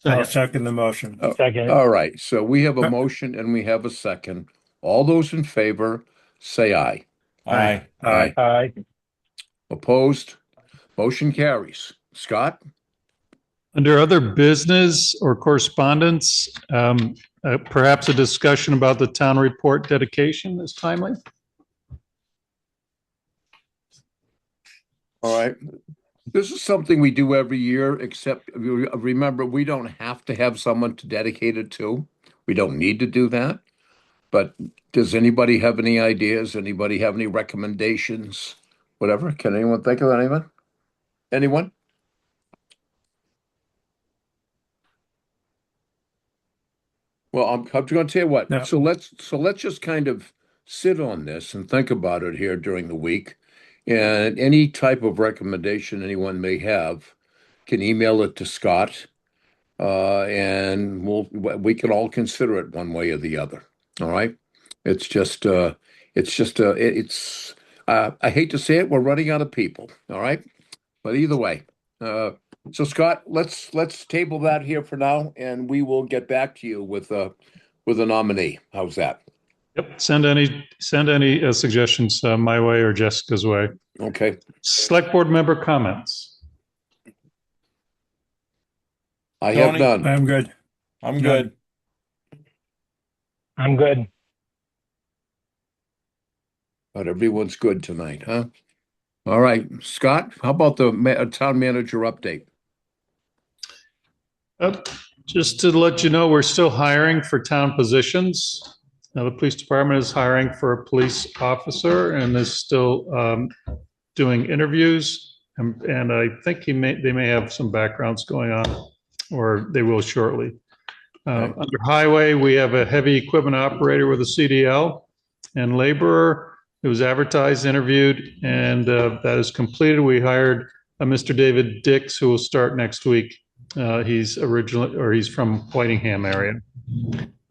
I'll second the motion. Second. All right, so we have a motion and we have a second. All those in favor, say aye. Aye. Aye. Aye. Opposed? Motion carries. Scott? Under other business or correspondence, perhaps a discussion about the town report dedication is timely. All right. This is something we do every year, except remember, we don't have to have someone to dedicate it to. We don't need to do that. But does anybody have any ideas? Anybody have any recommendations? Whatever. Can anyone think of anyone? Anyone? Well, I'm going to tell you what. No. So let's just kind of sit on this and think about it here during the week. And any type of recommendation anyone may have can email it to Scott, and we can all consider it one way or the other. All right. I hate to say it, we're running out of people. All right. But either way, so Scott, let's table that here for now, and we will get back to you with a nominee. How's that? Yep. Send any suggestions my way or Jessica's way. Okay. Select Board member comments. I have none. I'm good. I'm good. I'm good. But everyone's good tonight, huh? All right, Scott, how about the town manager update? Just to let you know, we're still hiring for town positions. Now, the police department is hiring for a police officer and is still doing interviews. And I think they may have some backgrounds going on, or they will shortly. Under highway, we have a heavy equipment operator with a CDL and laborer. It was advertised, interviewed, and that is completed. We hired Mr. David Dix, who will start next week. He's from Whitingham area.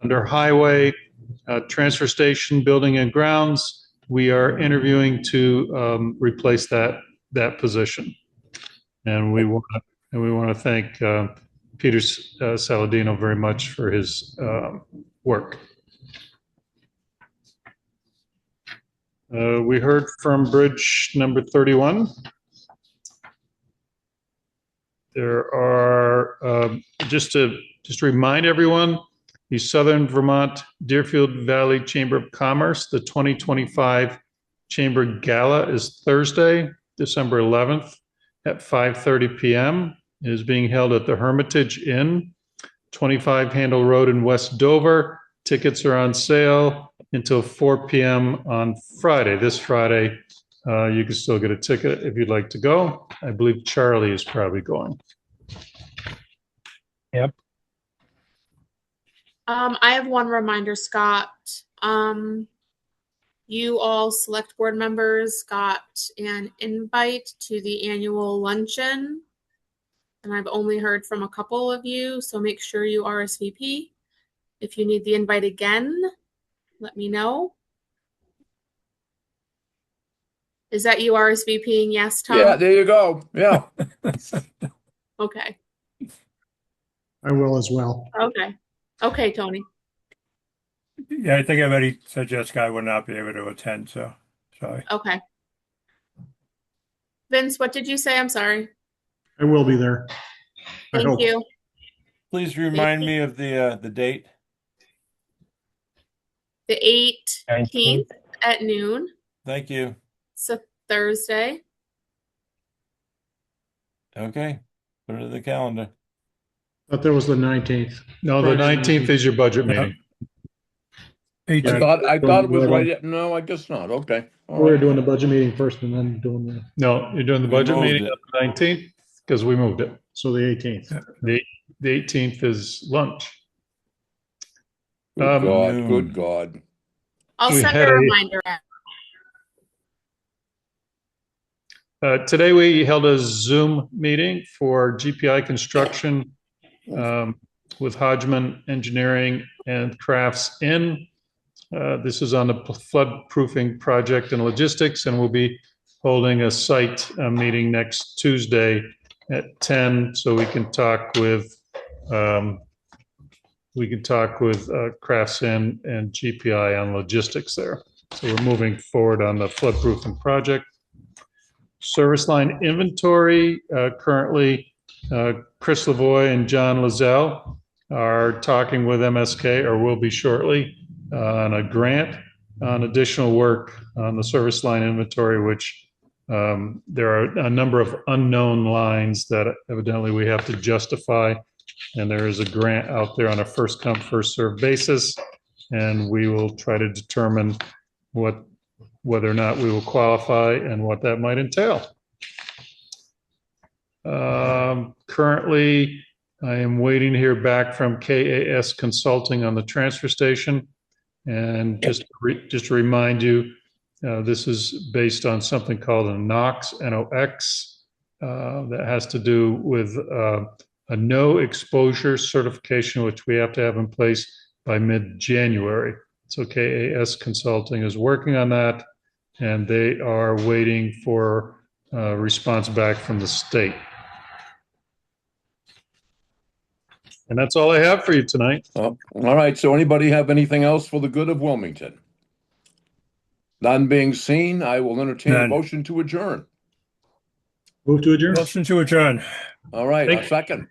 Under highway, transfer station, building and grounds, we are interviewing to replace that position. And we want to thank Peter Saladino very much for his work. We heard from bridge number 31. There are, just to remind everyone, the Southern Vermont Deerfield Valley Chamber of Commerce, the 2025 Chamber Gala is Thursday, December 11th at 5:30 p.m. It is being held at the Hermitage Inn, 25 Handle Road in West Dover. Tickets are on sale until 4 p.m. on Friday. This Friday, you can still get a ticket if you'd like to go. I believe Charlie is probably going. Yep. I have one reminder, Scott. You all select board members got an invite to the annual luncheon, and I've only heard from a couple of you, so make sure you RSVP. If you need the invite again, let me know. Is that you RSVPing? Yes, Tom? Yeah, there you go. Yeah. Okay. I will as well. Okay. Okay, Tony. Yeah, I think I already said Jessica I would not be able to attend, so sorry. Okay. Vince, what did you say? I'm sorry. I will be there. Thank you. Please remind me of the date. The 18th at noon. Thank you. It's a Thursday. Okay. Put it in the calendar. Thought that was the 19th. No, the 19th is your budget meeting. I thought it was right. No, I guess not. Okay. We're doing the budget meeting first and then doing the. No, you're doing the budget moved meeting it. on the 19th because we moved it. So the 18th. The 18th is lunch. Good God. Good God. I'll We send had a a- reminder out. Today we held a Zoom meeting for GPI construction with Hodgman Engineering and Crafts In. This is on the flood proofing project and logistics, and we'll be holding a site meeting next Tuesday at 10, so we can talk with Crafts In and GPI on logistics there. So we're moving forward on the flood proofing project. Service line inventory, currently Chris Lavoie and John Lazelle are talking with MSK, or will be shortly, on a grant on additional work on the service line inventory, which there are a number of unknown lines that evidently we have to justify. And there is a grant out there on a first come, first served basis. And we will try to determine whether or not we will qualify and what that might entail. Currently, I am waiting to hear back from KAS Consulting on the transfer station. And just to remind you, this is based on something called a NOx, N-O-X, that has to do with a no exposure certification, which we have to have in place by mid-January. So KAS Consulting is working on that, and they are waiting for a response back from the state. And that's all I have for you tonight. All right. So anybody have anything else for the good of Wilmington? None being seen, I will entertain a motion to adjourn. Move to adjourn. Motion to adjourn. All right. A second.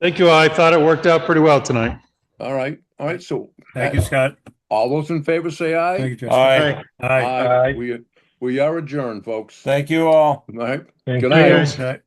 Thank you. I thought it worked out pretty well tonight. All right. All right. So Thank you, Scott. all those in favor say aye. Thank you, Jessica. Aye. Aye. We are adjourned, folks. Thank you all. All right. Thank Good you. night. Good night.